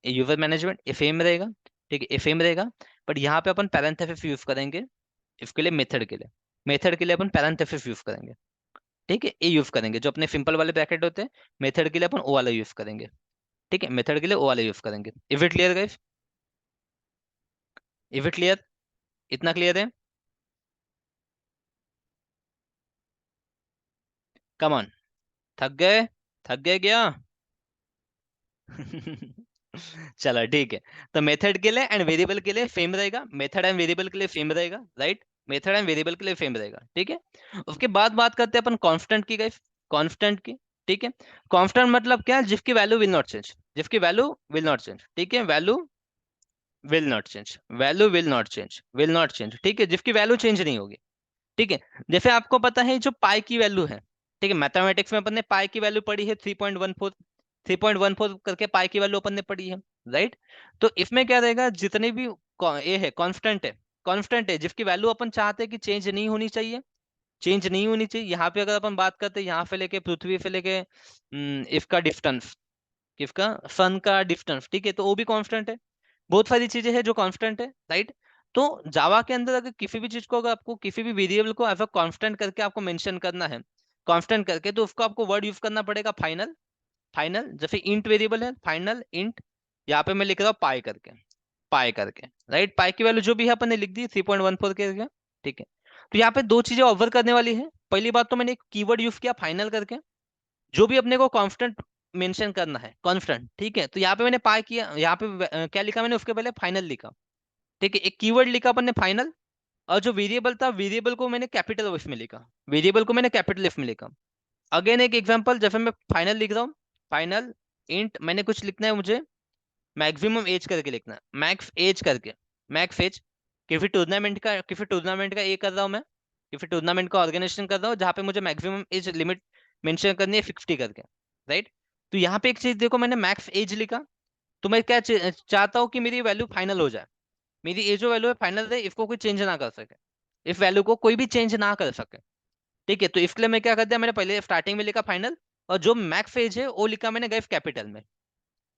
यूजर मैनेजमेंट एफएम रहेगा। ठीक है, एफएम रहेगा, बट यहाँ पे अपन पैरेंथेसिस यूज करेंगे, इसके लिए मेथड के लिए, मेथड के लिए अपन पैरेंथेसिस यूज करेंगे। ठीक है, ए यूज करेंगे, जो अपने सिंपल वाले ब्रैकेट होते हैं, मेथड के लिए अपन ओ वाला यूज करेंगे। ठीक है, मेथड के लिए ओ वाला यूज करेंगे। If it clear guys, if it clear, इतना क्लियर है, कम ऑन, थक गए, थक गए क्या? चलो ठीक है, तो मेथड के लिए एंड वेरिएबल के लिए सेम रहेगा, मेथड एंड वेरिएबल के लिए सेम रहेगा, राइट, मेथड एंड वेरिएबल के लिए सेम रहेगा। ठीक है, उसके बाद बात करते हैं अपन कांस्टेंट की गाइस, कांस्टेंट की। ठीक है, कांस्टेंट मतलब क्या, जिसकी वैल्यू विल नॉट चेंज, जिसकी वैल्यू विल नॉट चेंज। ठीक है, value will not change, value will not change, will not change. ठीक है, जिसकी वैल्यू चेंज नहीं होगी। ठीक है, जैसे आपको पता है जो पाई की वैल्यू है, ठीक है, मैथमेटिक्स में अपन ने पाई की वैल्यू पढ़ी है 3.14, 3.14 करके पाई की वैल्यू अपन ने पढ़ी है, राइट। तो इसमें क्या रहेगा, जितने भी ये है कांस्टेंट है, कांस्टेंट है जिसकी वैल्यू अपन चाहते हैं कि चेंज नहीं होनी चाहिए, चेंज नहीं होनी चाहिए। यहाँ पे अगर अपन बात करते हैं, यहाँ से लेके पृथ्वी से लेके इसका डिस्टेंस, किसका, सन का डिस्टेंस, ठीक है, तो वो भी कांस्टेंट है। बहुत सारी चीजें हैं जो कांस्टेंट है, राइट। तो जावा के अंदर अगर किसी भी चीज को, अगर आपको किसी भी वेरिएबल को एज अ कांस्टेंट करके आपको मेंशन करना है, कांस्टेंट करके, तो उसको आपको वर्ड यूज करना पड़ेगा फाइनल। फाइनल, जैसे इंट वेरिएबल है, फाइनल इंट, यहाँ पे मैं लिख रहा हूँ पाई करके, पाई करके, राइट। पाई की वैल्यू जो भी है अपन ने लिख दी 3.14 करके। ठीक है, तो यहाँ पे दो चीजें ऑब्जर्व करने वाली है। पहली बात तो मैंने एक कीवर्ड यूज किया फाइनल करके, जो भी अपने को कांस्टेंट मेंशन करना है, कांस्टेंट, ठीक है, तो यहाँ पे मैंने पाई किया, यहाँ पे क्या लिखा मैंने, उसके पहले फाइनल लिखा। ठीक है, एक कीवर्ड लिखा अपन ने फाइनल, और जो वेरिएबल था, वेरिएबल को मैंने कैपिटल उसमें लिखा, वेरिएबल को मैंने कैपिटल एफ में लिखा। अगेन एक एग्जांपल, जैसे मैं फाइनल लिख रहा हूँ, फाइनल इंट, मैंने कुछ लिखना है मुझे, मैक्सिमम एज करके लिखना है, मैक्स एज करके, मैक्स एज, किसी टूर्नामेंट का ये कर रहा हूँ मैं, किसी टूर्नामेंट का ऑर्गेनाइजेशन कर रहा हूँ जहाँ पे मुझे मैक्सिमम एज लिमिट मेंशन करनी है 50 करके, राइट। तो यहाँ पे एक चीज देखो, मैंने मैक्स एज लिखा, तो मैं क्या चाहता हूँ कि मेरी वैल्यू फाइनल हो जाए, मेरी ये जो वैल्यू है फाइनल है, इसको कोई चेंज ना कर सके, इस वैल्यू को कोई भी चेंज ना कर सके। ठीक है, तो इसके लिए मैं क्या कर दिया, मैंने पहले स्टार्टिंग में लिखा फाइनल, और जो मैक्स एज है वो लिखा मैंने गाइस कैपिटल में,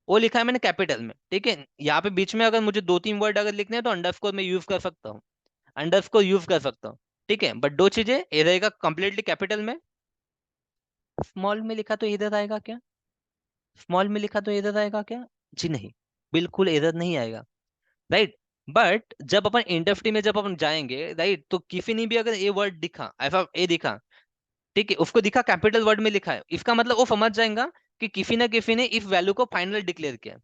वो लिखा है मैंने कैपिटल में। ठीक है, यहाँ पे बीच में अगर मुझे दो तीन वर्ड अगर लिखने हैं तो अंडरस्कोर में यूज कर सकता हूँ, अंडरस्कोर यूज कर सकता हूँ। ठीक है, बट दो चीजें, ये रहेगा कंप्लीटली कैपिटल में, स्मॉल में लिखा तो इधर आएगा क्या, स्मॉल में लिखा तो इधर आएगा क्या, जी नहीं, बिल्कुल इधर नहीं आएगा, राइट। बट जब अपन इंडस्ट्री में जब अपन जाएंगे, राइट, तो किसी ने भी अगर ये वर्ड दिखा, ऐसा ए दिखा, ठीक है, उसको दिखा कैपिटल वर्ड में लिखा है, इसका मतलब वो समझ जाएगा कि किसी ना किसी ने इस वैल्यू को फाइनल डिक्लेयर किया।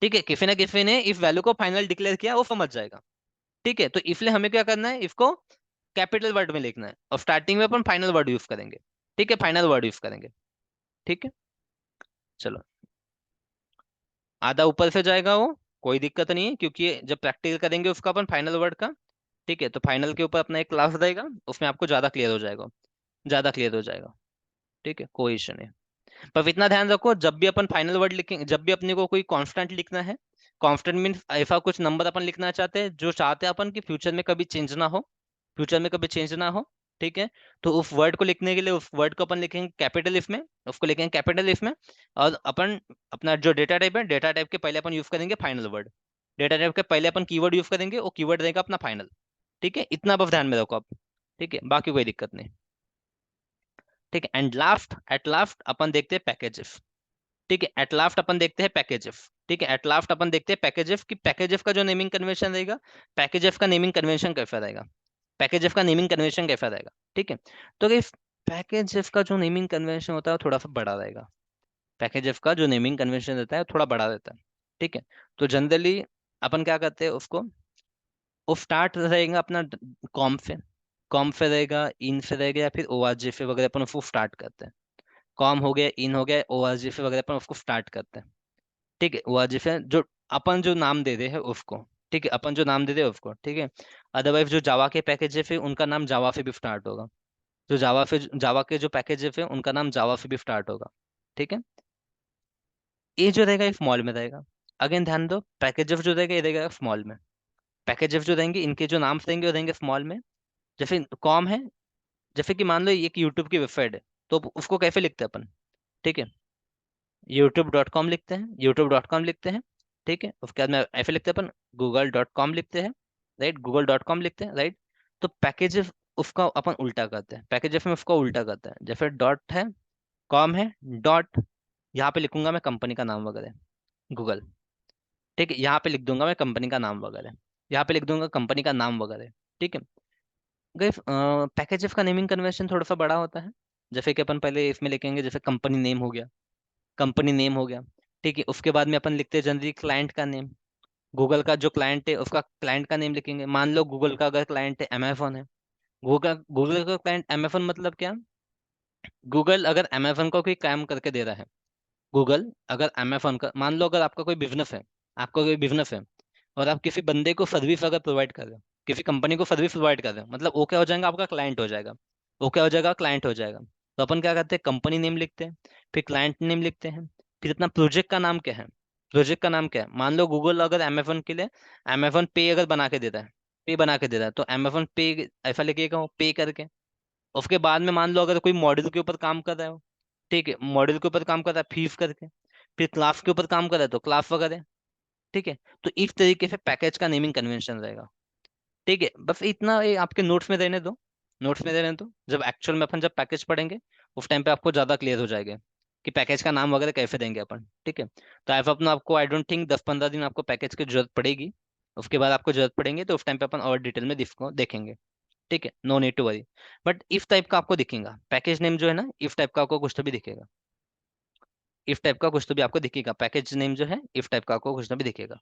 ठीक है, किसी ना किसी ने इस वैल्यू को फाइनल डिक्लेयर किया, वो समझ जाएगा। ठीक है, तो इसलिए हमें क्या करना है, इसको कैपिटल वर्ड में लिखना है, और स्टार्टिंग में अपन फाइनल वर्ड यूज करेंगे। ठीक है, फाइनल वर्ड यूज करेंगे। ठीक है, चलो, आधा ऊपर से जाएगा वो, कोई दिक्कत नहीं है, क्योंकि जब प्रैक्टिकल करेंगे उसका अपन फाइनल वर्ड का, ठीक है, तो फाइनल के ऊपर अपना एक क्लास रहेगा, उसमें आपको ज्यादा क्लियर हो जाएगा, ज्यादा क्लियर हो जाएगा। ठीक है, कोई इशू नहीं। पर इतना ध्यान रखो, जब भी अपन फाइनल वर्ड लिखेंगे, जब भी अपने को कोई कांस्टेंट लिखना है, कांस्टेंट मीन्स ऐसा कुछ नंबर अपन लिखना चाहते हैं जो चाहते हैं अपन कि फ्यूचर में कभी चेंज ना हो, फ्यूचर में कभी चेंज ना हो, ठीक है। तो उस वर्ड को लिखने के लिए उस वर्ड को अपन लिखेंगे कैपिटल इफ में, उसको लिखेंगे कैपिटल इफ में, और अपन अपना जो डेटा टाइप है, डेटा टाइप के पहले अपन यूज करेंगे फाइनल वर्ड, डेटा टाइप के पहले अपन कीवर्ड यूज करेंगे, वो कीवर्ड रहेगा अपना फाइनल। ठीक है, इतना बस ध्यान में रखो आप। ठीक है, बाकी कोई दिक्कत नहीं। ठीक है, एंड लास्ट एट लास्ट अपन देखते हैं पैकेज इफ। ठीक है, एट लास्ट अपन देखते हैं पैकेज इफ। ठीक है, एट लास्ट अपन देखते हैं पैकेज इफ, कि पैकेज इफ का जो नेमिंग कन्वेंशन रहेगा, पैकेज इफ का नेमिंग कन्वेंशन कैसा रहेगा, पैकेज एफ का नेमिंग कन्वेंशन कैसा रहेगा। ठीक है, तो इस पैकेज एफ का जो नेमिंग कन्वेंशन होता है वो थोड़ा सा बड़ा रहेगा। पैकेज एफ का जो नेमिंग कन्वेंशन रहता है वो थोड़ा बड़ा रहता है। ठीक है, तो जनरली अपन क्या करते हैं उसको, वो स्टार्ट रहेगा अपना कॉम से, कॉम से रहेगा, इन से रहेगा, या फिर ओआरजी से वगैरह अपन उसको स्टार्ट करते हैं। कॉम हो गया, इन हो गया, ओआरजी से वगैरह अपन उसको स्टार्ट करते हैं। ठीक है, ओआरजी से जो अपन जो नाम दे रहे हैं उसको, ठीक है, अपन जो नाम दे रहे हैं उसको, ठीक है। अदरवाइज जो जावा के पैकेज है फिर उनका नाम जावा से भी स्टार्ट होगा, जो जावा के जो पैकेजेस है उनका नाम जावा से भी स्टार्ट होगा। ठीक है, ये जो रहेगा स्मॉल में रहेगा। अगेन ध्यान दो, पैकेजेस जो रहेगा ये रहेगा स्मॉल में, पैकेजेस जो रहेंगे इनके जो नाम रहेंगे वो रहेंगे स्मॉल में। जैसे कॉम है, जैसे कि मान लो ये एक यूट्यूब की वेबसाइट है, तो उसको कैसे लिखते हैं अपन। ठीक है, youtube.com लिखते हैं, youtube.com लिखते हैं। ठीक है, उसके बाद में ऐसे लिखते हैं अपन google.com लिखते हैं, राइट, google.com लिखते हैं, राइट। तो पैकेजेस उसका अपन उल्टा करते हैं, पैकेजेस में उसका उल्टा करते हैं। जैसे डॉट है, कॉम है, डॉट, यहाँ पे लिखूंगा मैं कंपनी का नाम वगैरह, गूगल। ठीक है, यहाँ पे लिख दूंगा मैं कंपनी का नाम वगैरह, यहाँ पे लिख दूंगा कंपनी का नाम वगैरह। ठीक है, गए पैकेजेस का नेमिंग कन्वेंशन थोड़ा सा बड़ा होता है। जैसे कि अपन पहले इसमें लिखेंगे, जैसे कंपनी नेम हो गया, कंपनी नेम हो गया। ठीक है, उसके बाद में अपन लिखते हैं जनरली क्लाइंट का नेम, गूगल का जो क्लाइंट है उसका क्लाइंट का नेम लिखेंगे। मान लो गूगल का अगर क्लाइंट है अमेजोन है, गूगल गूगल का क्लाइंट अमेजोन मतलब क्या, गूगल अगर अमेजोन को कोई काम करके दे रहा है, गूगल अगर अमेजोन का, मान लो अगर आपका कोई बिजनेस है, आपका कोई बिजनेस है, और आप किसी बंदे को सर्विस अगर प्रोवाइड कर रहे हो, किसी कंपनी को सर्विस प्रोवाइड कर रहे हो, मतलब वो क्या हो जाएगा, आपका क्लाइंट हो जाएगा, वो क्या हो जाएगा, क्लाइंट हो जाएगा। तो अपन क्या करते हैं, कंपनी नेम लिखते हैं, फिर क्लाइंट नेम लिखते हैं, फिर अपना प्रोजेक्ट का नाम क्या है, प्रोजेक्ट का नाम क्या है। मान लो गूगल अगर अमेजोन के लिए अमेजोन पे अगर बना के देता है, पे बना के देता है, तो अमेजोन पे ऐसा लिखिएगा, पे करके। उसके बाद में मान लो अगर कोई मॉडल के ऊपर काम कर रहा हो, ठीक है, मॉडल के ऊपर काम कर रहा है फीस करके, फिर क्लास के ऊपर काम कर रहा है तो क्लास वगैरह। ठीक है, तो इस तरीके से पैकेज का नेमिंग कन्वेंशन रहेगा। ठीक है, बस इतना ये आपके नोट्स में रहने दो, नोट्स में रहने दो, जब एक्चुअल में अपन जब पैकेज पढ़ेंगे उस टाइम पे आपको ज्यादा क्लियर हो जाएगा कि पैकेज का नाम वगैरह कैसे देंगे अपन। ठीक है, तो आई अपना आपको आई डोंट थिंक 10-15 दिन आपको पैकेज की जरूरत पड़ेगी, उसके बाद आपको जरूरत पड़ेंगे तो उस टाइम पे अपन और डिटेल में इसको देखेंगे। ठीक है, no need to worry. But if type का आपको दिखेगा पैकेज नेम जो है ना, इफ टाइप का आपको कुछ तो भी दिखेगा, इफ टाइप का कुछ तो भी आपको दिखेगा, पैकेज नेम जो है इफ टाइप का आपको कुछ तो भी दिखेगा।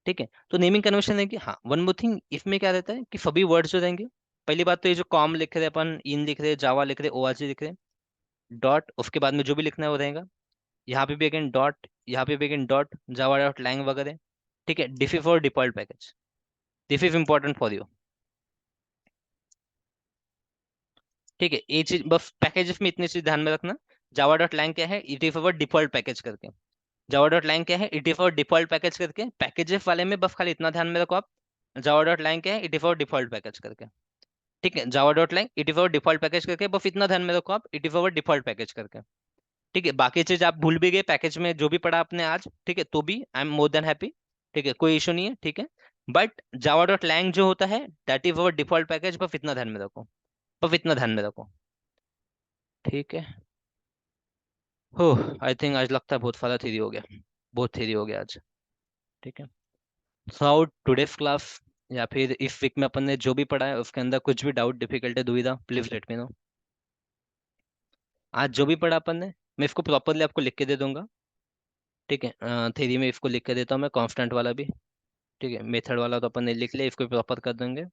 ठीक है, तो नेमिंग कन्वेंशन है कि हाँ, वन मोर थिंग, इसमें क्या रहता है कि सभी वर्ड्स जो रहेंगे, पहली बात तो ये जो कॉम लिख रहे हैं अपन, इन लिख रहे हैं, जावा लिख रहे हैं, ओआरजी लिख रहे हैं, डॉट, उसके बाद में जो भी लिखना है वो रहेगा। यहाँ पे भी अगेन डॉट, यहाँ पे भी again dot, Java dot lang वगैरह। ठीक है, this is for default package, this is important for you. ठीक है, ये चीज बस पैकेजेस में इतनी चीज ध्यान में रखना। जावा डॉट लैंग क्या है, it is for default package करके, जावा डॉट लैंग क्या है, it is for default package करके। पैकेजेस वाले में बस खाली इतना ध्यान में रखो आप, जावा डॉट लैंग क्या है, it is for default package करके। ठीक है, Java dot lang it is for default package करके, बस इतना ध्यान में रखो आप, it is for default package करके। ठीक है, बाकी चीज आप भूल भी गए पैकेज में जो भी पढ़ा आपने आज, ठीक है, तो भी I am more than happy. ठीक है, कोई इशू नहीं है, ठीक है। बट जावा डॉट लैंग जो होता है that is our default package, बस इतना ध्यान में रखो, बस इतना ध्यान में रखो। ठीक है, हो, आई थिंक आज लगता है बहुत सारा थ्योरी हो गया, बहुत थ्योरी हो गया आज। ठीक है, थ्रू टुडेस क्लास या फिर इस वीक में अपन ने जो भी पढ़ा है उसके अंदर कुछ भी डाउट, डिफिकल्टी, दुविधा, प्लीज लेट मी नो। आज जो भी पढ़ा अपन ने मैं इसको प्रॉपरली आपको लिख के दे दूंगा। ठीक है, थ्योरी में इसको लिख के देता हूँ मैं, कांस्टेंट वाला भी। ठीक है, मेथड वाला तो अपन ने लिख लिया, इसको प्रॉपर कर देंगे।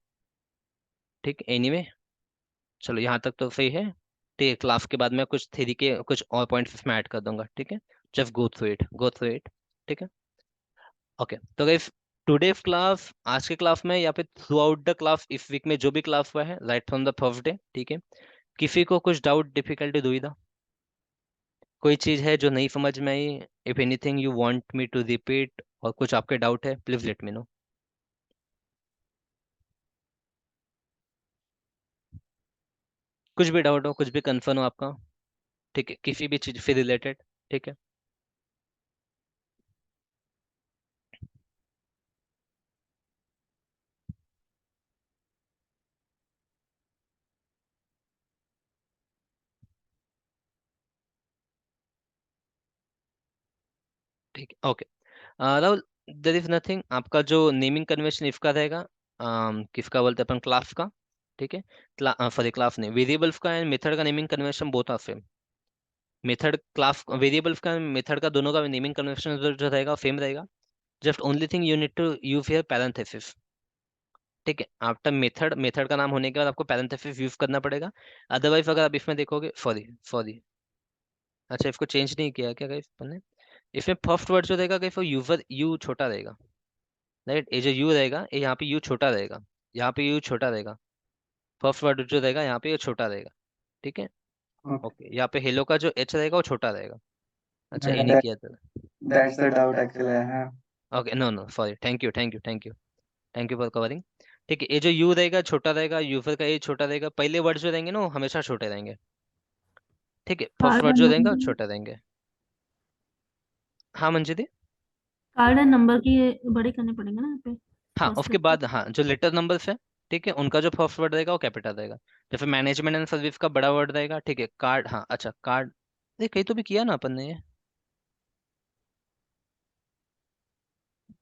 ठीक, एनीवे, चलो यहाँ तक तो सही है। ठीक है, क्लास के बाद में कुछ थ्योरी के कुछ और पॉइंट्स इसमें ऐड कर दूंगा। ठीक है, just go through it, go through it. ठीक है, ओके, तो गाइस टुडे क्लास, आज के क्लास में या फिर थ्रू आउट द क्लास इस वीक में जो भी क्लास हुआ है right from the first day, ठीक है, किसी को कुछ डाउट, डिफिकल्टी, दुविधा, कोई चीज है जो नहीं समझ में आई, if anything you want me to repeat, और कुछ आपके डाउट है, प्लीज लेट मी नो। कुछ भी डाउट हो, कुछ भी कंफर्म हो आपका, ठीक है, किसी भी चीज से रिलेटेड, ठीक है। ठीक है, okay. Rahul, there is nothing, आपका जो नेमिंग कन्वेंशन इसका रहेगा, किसका बोलते हैं अपन, क्लास का, ठीक है। सॉरी, क्लास नहीं, वेरिएबल्स का एंड मेथड का naming convention both are same. Method class, variables का मेथड का, दोनों का नेमिंग कन्वेंशन जो रहेगा सेम रहेगा। Just only thing you need to use here parenthesis, ठीक है। आफ्टर मेथड, मेथड का नाम होने के बाद आपको पैरेंथेसिस यूज करना पड़ेगा। अदरवाइज अगर आप इसमें देखोगे, सॉरी सॉरी, अच्छा इसको चेंज नहीं किया क्या गाइस अपन ने? इसमें फर्स्ट वर्ड जो रहेगा गाइस वो यूजर यू छोटा रहेगा, राइट। ये जो यू रहेगा, ये यहाँ पे यू छोटा रहेगा, यहाँ पे यू छोटा रहेगा। फर्स्ट वर्ड जो रहेगा यहाँ पे ये छोटा रहेगा, ठीक है। Okay. ओके, यहाँ पे हेलो का जो एच रहेगा वो छोटा रहेगा। अच्छा, ये नहीं That, किया था। that's the doubt actually I have. Okay, no no sorry, thank you thank you thank you, thank you for covering. ठीक है, ये जो यू रहेगा छोटा रहेगा, यूजर का ये छोटा रहेगा, पहले वर्ड जो रहेंगे ना वो हमेशा छोटे रहेंगे, ठीक है। फर्स्ट कार्ड वर्ड एंड जो रहेगा वो नंबर, छोटे रहेंगे। हाँ मंजित, कार्ड एंड नंबर की बड़े करने पड़ेंगे ना यहाँ पे हाँ फर्स्ट उसके लेटर। बाद हाँ जो लेटर नंबर्स है, ठीक है, उनका जो फर्स्ट वर्ड रहेगा वो कैपिटल रहेगा। जैसे मैनेजमेंट एंड सर्विस का बड़ा वर्ड रहेगा, ठीक है। कार्ड, हाँ अच्छा कार्ड, ये कहीं तो भी किया ना अपन ने ये।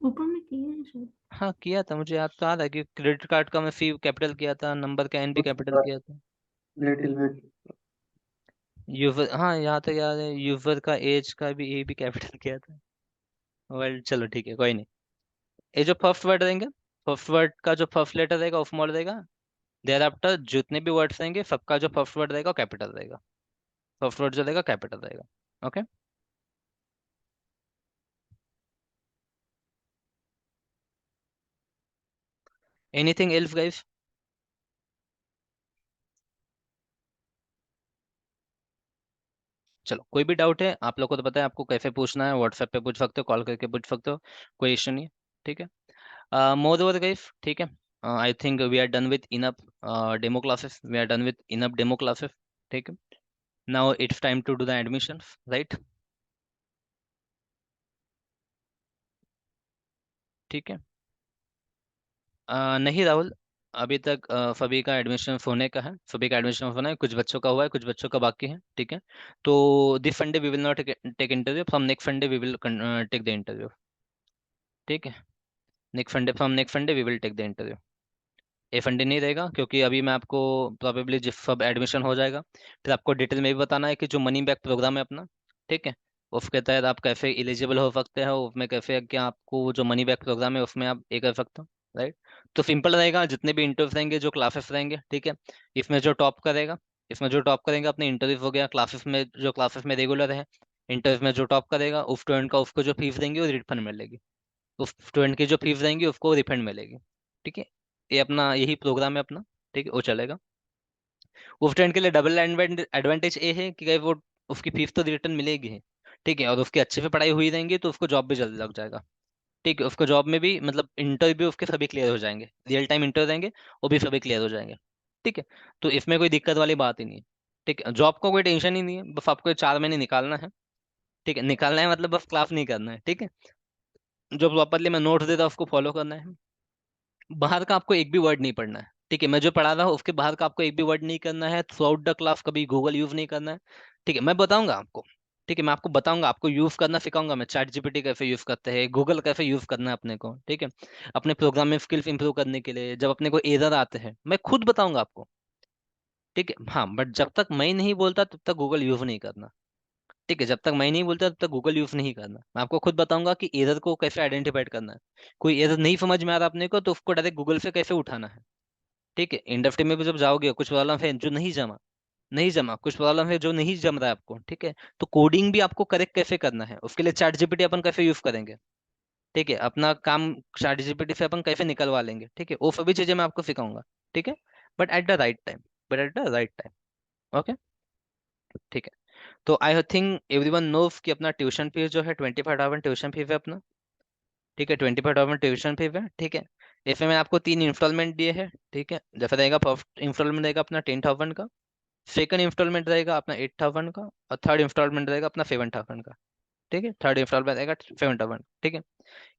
ऊपर में किए हैं शायद। हाँ किया था, मुझे याद तो आ रहा है कि क्रेडिट कार्ड का मैं फी कैपिटल किया था, नंबर का एन भी कैपिटल किया था। Little bit. यूजर, हाँ यहाँ तक याद है, यूजर का एज का भी ए भी कैपिटल किया था। वेल चलो ठीक है, कोई नहीं। ये जो फर्स्ट वर्ड रहेंगे, फर्स्ट वर्ड का जो फर्स्ट लेटर रहेगा वो स्मॉल रहेगा। देयर आफ्टर जितने भी वर्ड्स रहेंगे सबका जो फर्स्ट वर्ड रहेगा कैपिटल रहेगा। फर्स्ट वर्ड जो रहेगा कैपिटल रहेगा, ओके। Anything else guys? चलो, कोई भी डाउट है आप लोग को तो पता है आपको कैसे पूछना है, व्हाट्सएप पे पूछ सकते हो, कॉल करके पूछ सकते हो, कोई इश्यू नहीं है, ठीक है। मोर ओवर गाइस, ठीक है। I think we are done with enough demo classes, we are done with enough demo classes, ठीक है। Now it's time to do the admission, right, ठीक है। नहीं राहुल, अभी तक सभी का एडमिशन होने का है, सभी का एडमिशन होना है, कुछ बच्चों का हुआ है, कुछ बच्चों का बाकी है, ठीक है। तो this Sunday we will not take interview, from next Sunday we will take the interview, ठीक है। Next Sunday, from next Sunday we will take the interview. ये फंडे नहीं रहेगा क्योंकि अभी मैं आपको प्रोबेबली जिस सब एडमिशन हो जाएगा फिर आपको डिटेल में भी बताना है कि जो मनी बैक प्रोग्राम है अपना, ठीक है, उसके तहत आप कैसे एलिजिबल हो सकते हो, उसमें कैसे क्या आपको जो मनी बैक प्रोग्राम है उसमें आप ये कर सकते हो, राइट। तो सिंपल रहेगा, जितने भी इंटरव्यूज रहेंगे, जो क्लासेस रहेंगे, ठीक है, इसमें जो टॉप करेगा, इसमें जो टॉप करेंगे अपने इंटरव्यू हो गया, क्लासेस में जो क्लासेस में रेगुलर है, इंटरव्यू में जो टॉप करेगा उस स्टूडेंट का उसको जो फीस देंगे वो रिफंड मिलेगी, उस स्टूडेंट की जो फीस देंगी उसको रिफंड मिलेगी, ठीक है। ये अपना यही प्रोग्राम है अपना, ठीक है, वो चलेगा। वो स्टूडेंट के लिए डबल एडवांटेज ये है कि वो उसकी फीस तो रिटर्न मिलेगी ही, ठीक है, और उसकी अच्छे से पढ़ाई हुई रहेंगी तो उसको जॉब भी जल्दी लग जाएगा, ठीक है। उसको जॉब में भी मतलब इंटरव्यू उसके सभी क्लियर हो जाएंगे, रियल टाइम इंटरव्यू देंगे वो भी सभी क्लियर हो जाएंगे, ठीक है। तो इसमें कोई दिक्कत वाली बात ही नहीं है, ठीक है। जॉब का कोई टेंशन ही नहीं है, बस आपको 4 महीने निकालना है, ठीक है। निकालना है मतलब बस क्लास नहीं करना है, ठीक है। जो प्रॉपरली मैं नोट्स देता हूँ उसको फॉलो करना है, बाहर का आपको एक भी वर्ड नहीं पढ़ना है, ठीक है। मैं जो पढ़ा रहा हूँ उसके बाहर का आपको एक भी वर्ड नहीं करना है, थ्रू आउट द क्लास कभी गूगल यूज नहीं करना है, ठीक है। मैं बताऊंगा आपको, ठीक है, मैं आपको बताऊंगा, आपको यूज करना सिखाऊंगा, मैं चैट जीपीटी कैसे यूज करते हैं, गूगल कैसे यूज करना है अपने को, ठीक है। अपने प्रोग्राम में स्किल्स इंप्रूव करने के लिए जब अपने को एरर आते हैं मैं खुद बताऊंगा आपको, ठीक है। हाँ बट जब तक मैं नहीं बोलता तब तक गूगल यूज नहीं करना, ठीक है। जब तक मैं नहीं बोलता तब तक गूगल यूज नहीं करना, मैं आपको खुद बताऊंगा कि एरर को कैसे आइडेंटिफाइड करना है। कोई एरर नहीं समझ में आ रहा अपने को तो उसको डायरेक्ट गूगल से कैसे उठाना है, ठीक है। इंडस्ट्री में भी जब जाओगे कुछ प्रॉब्लम है जो नहीं जमा कुछ प्रॉब्लम है जो नहीं जम रहा है आपको, ठीक है, तो कोडिंग भी आपको करेक्ट कैसे करना है उसके लिए चैट जीपीटी अपन कैसे यूज करेंगे, ठीक है, अपना काम चैट जीपीटी से अपन कैसे निकलवा लेंगे, ठीक है, वो सभी चीजें मैं आपको सिखाऊंगा, ठीक है। But at the right time, but at the right time, okay, ठीक है। तो आई थिंक एवरीवन नोस कि अपना ट्यूशन फीस जो है 25,000 ट्यूशन फीस है अपना, ठीक है, 25,000 ट्यूशन फीस है, ठीक है। इसमें मैंने आपको 3 इंस्टॉलमेंट दिए हैं, ठीक है। जैसा रहेगा फर्स्ट इंस्टॉलमेंट रहेगा अपना 10,000 का, सेकंड इंस्टॉलमेंट रहेगा अपना 8,000 का, और थर्ड इंस्टॉलमेंट रहेगा अपना 7,000 का। ठीक है, थर्ड इंस्टॉलमेंट रहेगा 7,000। ठीक है।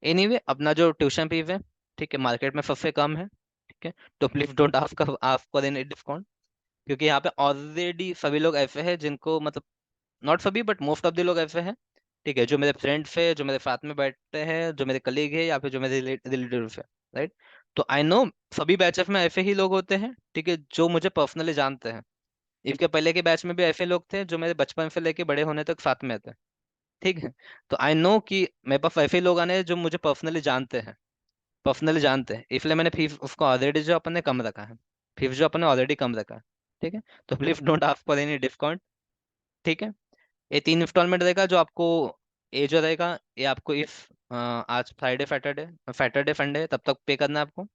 एनीवे अपना जो ट्यूशन फीस है, ठीक है, मार्केट में सबसे कम है। ठीक है, तो please don't ask for any discount, क्योंकि यहाँ पे ऑलरेडी सभी लोग ऐसे हैं जिनको मतलब, नॉट सभी बट मोस्ट ऑफ द लोग ऐसे हैं, ठीक है, जो मेरे फ्रेंड्स है, जो मेरे साथ में बैठते हैं, जो मेरे कलीग है, या फिर जो मेरे रिलेटिव है, राइट। तो आई नो सभी बैचेस में ऐसे ही लोग होते हैं, ठीक है, जो मुझे पर्सनली जानते हैं। इसके पहले के बैच में भी ऐसे लोग थे जो मेरे बचपन से लेके बड़े होने तक साथ में थे। ठीक है। तो आई नो कि मेरे पास ऐसे ही लोग आने हैं जो मुझे पर्सनली जानते हैं, इसलिए मैंने फीस उसको ऑलरेडी जो अपन ने कम रखा है, फीस जो अपन ने ऑलरेडी कम रखा है। ठीक है। तो please don't ask for any discount. ठीक है। ये 3 इंस्टॉलमेंट रहेगा जो आपको, ये जो रहेगा ये आपको इस आज फ्राइडे सैटरडे सैटरडे संडे तब तक पे करना है आपको।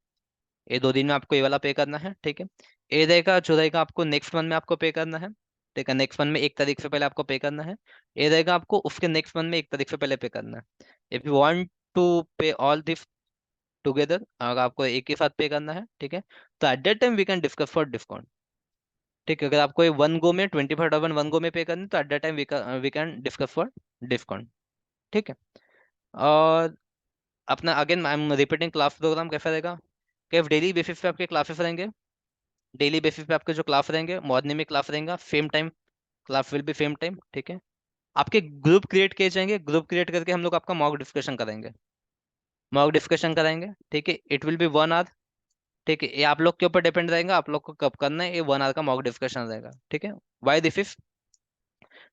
ये 2 दिन में आपको ये वाला पे करना है। ठीक है। ये रहेगा जो रहेगा आपको नेक्स्ट मंथ में आपको पे करना है। ठीक है, नेक्स्ट मंथ में 1 तारीख से पहले आपको पे करना है। ये रहेगा आपको उसके नेक्स्ट मंथ में 1 तारीख से पहले पे करना है। इफ यू वांट टू पे ऑल दिस टुगेदर, अगर आपको एक ही साथ पे करना है, ठीक है, तो at that time we can discuss for discount. ठीक है, अगर आपको ये वन गो में 25,000 वन गो में पे करनी, तो at that time we can discuss for discount. ठीक है। और अपना again I am repeating, class program कैसा रहेगा कि डेली बेसिस पे आपके क्लासेस रहेंगे। डेली बेसिस पे आपके जो क्लास रहेंगे, मॉर्निंग में क्लास रहेगा, same time class will be same time. ठीक है। आपके ग्रुप क्रिएट किए जाएंगे, ग्रुप क्रिएट करके हम लोग आपका मॉक डिस्कशन कराएंगे, मॉक डिस्कशन कराएंगे। ठीक है, इट विल बी 1 आवर। ठीक है, ये आप लोग के ऊपर डिपेंड रहेगा आप लोग को कब करना है, ये 1 आवर का मॉक डिस्कशन रहेगा। ठीक है। Why this is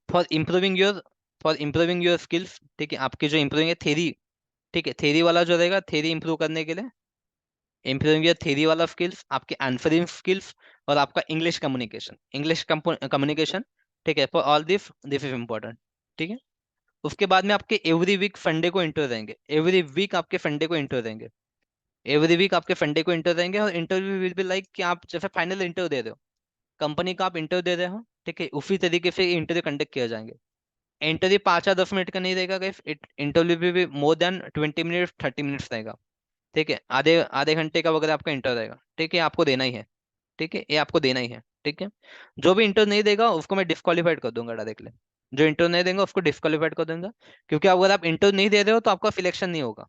for improving your skills. ठीक है, आपकी जो इम्प्रूविंग है थेरी, ठीक है, थेरी वाला जो रहेगा, थेरी इंप्रूव करने के लिए, इम्प्रूविंग योर थेरी वाला स्किल्स, आपके आंसरिंग स्किल्स, और आपका इंग्लिश कम्युनिकेशन। ठीक है, for all this is important. ठीक है। उसके बाद में आपके एवरी वीक संडे को इंटरव्यू देंगे, एवरी वीक आपके संडे को इंटरव्यू देंगे, एवरी वीक आपके संडे को इंटरव्यू देंगे। और इंटरव्यू विल बी लाइक कि आप जैसे फाइनल इंटरव्यू दे रहे हो, कंपनी का आप इंटरव्यू दे रहे हो, ठीक है, उसी तरीके से इंटरव्यू कंडक्ट किया जाएंगे। इंटरव्यू 5 या 10 मिनट का नहीं रहेगा गाइस, इंटरव्यू भी मोर देन 20 मिनट 30 मिनट्स रहेगा। ठीक है, आधे आधे घंटे का वगैरह आपका इंटरव्यू रहेगा। ठीक है, आपको देना ही है। ठीक है, ये आपको देना ही है। ठीक है। जो भी इंटरव्यू नहीं देगा उसको मैं डिस्क्वालीफाइड कर दूंगा डायरेक्टली, जो इंटरव्यू नहीं देंगे उसको डिस्क्वालीफाइड कर दूंगा, क्योंकि अगर आप इंटरव्यू नहीं दे रहे हो तो आपका सिलेक्शन नहीं होगा।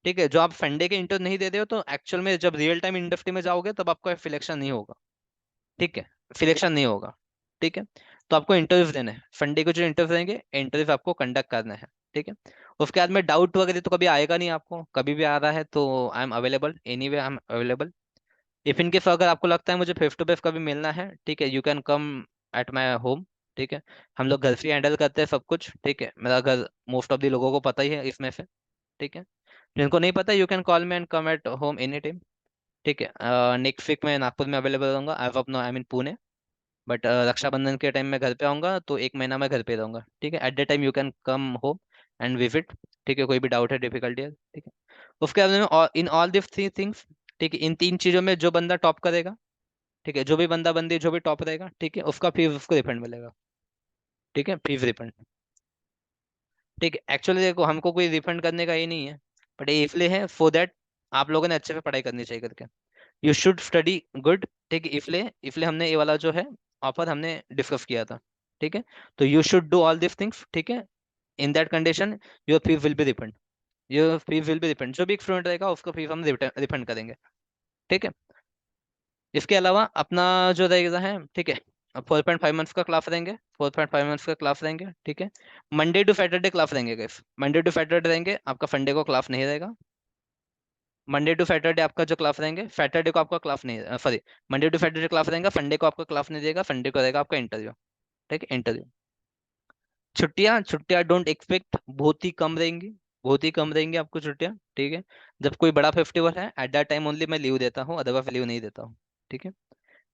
ठीक है, जो आप संडे के इंटरव्यू नहीं दे रहे हो तो एक्चुअल में जब रियल टाइम इंडस्ट्री में जाओगे तब आपका सिलेक्शन नहीं होगा। ठीक है, सिलेक्शन नहीं होगा। ठीक है। तो आपको इंटरव्यूज देने हैं, संडे को जो इंटरव्यू देंगे, इंटरव्यू आपको कंडक्ट करना है। ठीक है। उसके बाद में डाउट वगैरह तो कभी आएगा नहीं आपको, कभी भी आ रहा है तो I am available, any way I am available. If in case अगर आपको लगता है मुझे फेस टू फेस कभी मिलना है, ठीक है, you can come at my home. ठीक है, हम लोग घर से हैंडल करते हैं सब कुछ। ठीक है, मेरा घर मोस्ट ऑफ द लोगों को पता ही है इसमें से। ठीक है, जिनको नहीं पता you can call me and come at home any time. ठीक है, नेक्स्ट वीक मैं नागपुर में अवेलेबल रहूंगा, as of now I am in Pune, but Rakshabandhan के टाइम मैं घर पे आऊंगा, तो 1 महीना मैं घर पे रहूंगा। ठीक है, at the time you can come home and visit. ठीक है, कोई भी डाउट है, डिफिकल्टी है, ठीक है। उसके बाद में in all this three things, ठीक है, इन 3 चीजों में जो बंदा टॉप करेगा, ठीक है, जो भी बंदा बंदी जो भी टॉप रहेगा, ठीक है, उसका फीस उसको रिफंड मिलेगा। ठीक है, फीस रिफंड। ठीक है, एक्चुअली देखो हमको कोई रिफंड करने का ही नहीं है, बट ये इसलिए है फॉर दैट आप लोगों ने अच्छे से पढ़ाई करनी चाहिए करके, यू शुड स्टडी गुड। ठीक है, इसलिए इसलिए हमने ये वाला जो है ऑफर हमने डिस्कस किया था। ठीक है, तो you should do all this things. ठीक है, in that condition your fees will be refund, your fees will be refund, जो भी एक स्टूडेंट रहेगा उसको फीस हम रिफंड करेंगे। ठीक है। इसके अलावा अपना जो रहेगा है, ठीक है, 4.5 मंथ्स का क्लास रहेंगे, 4.5 मंथ्स का क्लास रहेंगे। ठीक है, मंडे टू सैटरडे क्लास रहेंगे गाइस, मंडे टू सैटरडे रहेंगे, आपका संडे को क्लास नहीं रहेगा। मंडे टू सैटरडे आपका जो क्लास रहेंगे, सैटरडे को आपका क्लास नहीं, sorry, Monday to Saturday class रहेगा, संडे को आपका क्लास नहीं देगा, संडे को रहेगा आपका इंटरव्यू। ठीक है, इंटरव्यू। छुट्टियां छुट्टियां डोंट एक्सपेक्ट, बहुत ही कम रहेंगी, बहुत ही कम रहेंगी आपको छुट्टियां। ठीक है, जब कोई बड़ा फेस्टिवल है एट दैट टाइम ओनली मैं लीव देता हूँ, अदरवाइज लीव नहीं देता हूँ। ठीक है।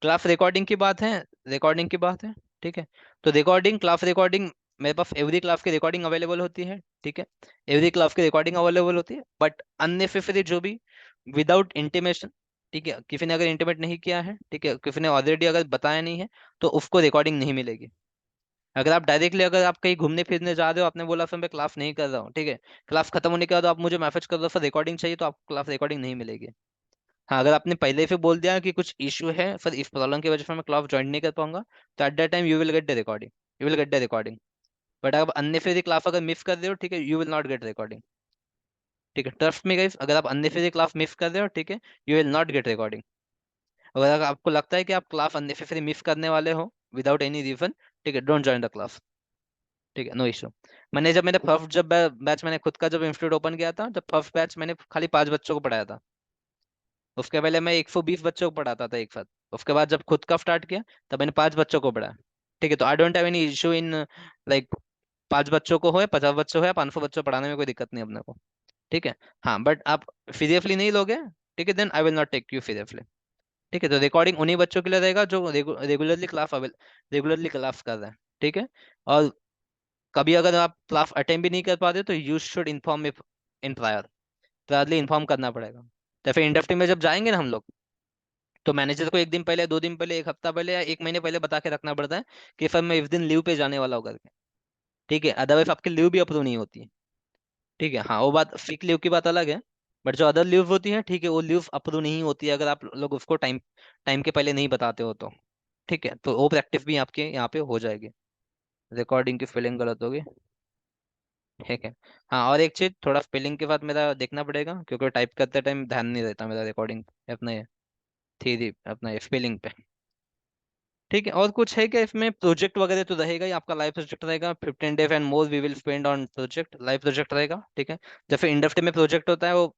क्लास रिकॉर्डिंग की बात है, रिकॉर्डिंग की बात है। ठीक है, तो रिकॉर्डिंग, क्लास रिकॉर्डिंग मेरे पास एवरी क्लास की रिकॉर्डिंग अवेलेबल होती है। ठीक है, एवरी क्लास की रिकॉर्डिंग अवेलेबल होती है, बट अननेसेसरी जो भी विदाउट इंटीमेशन, ठीक है, किसी ने अगर इंटीमेट नहीं किया है, ठीक है, किसी ने ऑलरेडी अगर बताया नहीं है, तो उसको रिकॉर्डिंग नहीं मिलेगी। अगर आप डायरेक्टली, अगर आप कहीं घूमने फिरने जा रहे हो, आपने बोला सर मैं क्लास नहीं कर रहा हूँ, ठीक है, क्लास खत्म होने के बाद आप मुझे मैसेज कर दो सर रिकॉर्डिंग चाहिए, तो आपको क्लास रिकॉर्डिंग नहीं मिलेगी। हाँ, अगर आपने पहले से बोल दिया कि कुछ इशू है फिर इस प्रॉब्लम की वजह से मैं क्लास ज्वाइन नहीं कर पाऊंगा, तो at that time you will get the recording, you will get the recording. But आप अननेसेसरी क्लास अगर मिस कर रहे हो, ठीक है, you will not gate recording. ठीक है, ट्रस्ट मी गाइस, अगर आप अननेसेसरी क्लास मिस कर रहे हो, ठीक है, you will not gate recording. अगर आपको लगता है कि आप क्लास अननेसेसरी मिस करने वाले हो विदाउट एनी रीजन, ठीक है, डोंट ज्वाइन द क्लास। ठीक है, नो इशू। मैंने जब मेरे फर्स्ट जब बैच मैंने खुद का जब इंस्टीट्यूट ओपन किया था, जब फर्स्ट बैच मैंने खाली 5 बच्चों को पढ़ाया था। उसके पहले मैं 120 बच्चों को पढ़ाता था एक साथ। उसके बाद जब खुद का स्टार्ट किया तब मैंने 5 बच्चों को पढ़ाया। ठीक है, तो I don't have any issue in like 5 बच्चों को हो या 50 बच्चों हो या 500 बच्चों पढ़ाने में कोई दिक्कत नहीं अपने को। ठीक है। हाँ, बट आप सीरियसली नहीं लोगे, ठीक है, then I will not take you seriously. ठीक है, तो रिकॉर्डिंग उन्हीं बच्चों के लिए रहेगा जो रेगुलरली क्लास कर रहे हैं। ठीक है। और कभी अगर आप क्लास अटेंड भी नहीं कर पाते तो you should inform in prior, priorly inform करना पड़ेगा। तो फिर इंडस्ट्री में जब जाएंगे ना हम लोग, तो मैनेजर को 1 दिन पहले, 2 दिन पहले, 1 हफ्ता पहले या 1 महीने पहले बता के रखना पड़ता है कि सर मैं इस दिन लीव पे जाने वाला हूँ करके। ठीक है, अदरवाइज आपकी लीव भी अप्रूव नहीं होती है। ठीक है, हाँ, वो बात सिक लीव की बात अलग है। बट जो अदर लीव होती है, ठीक है, वो लीव अप्रूव नहीं होती है अगर आप लोग उसको टाइम टाइम के पहले नहीं बताते हो तो। ठीक है, तो वो प्रैक्टिस भी आपके यहाँ पे हो जाएगी। रिकॉर्डिंग की स्पेलिंग गलत होगी। ठीक है। हाँ, और एक चीज, थोड़ा स्पेलिंग के बाद मेरा देखना पड़ेगा क्योंकि टाइप करते टाइम ध्यान नहीं रहता मेरा रिकॉर्डिंग अपने थ्री अपना स्पेलिंग पे। ठीक है, और कुछ है क्या इसमें? प्रोजेक्ट वगैरह तो रहेगा ही, आपका लाइव प्रोजेक्ट रहेगा, 15 days and more we will spend on project, live project रहेगा। ठीक है, जैसे इंडस्ट्री में प्रोजेक्ट होता है वो,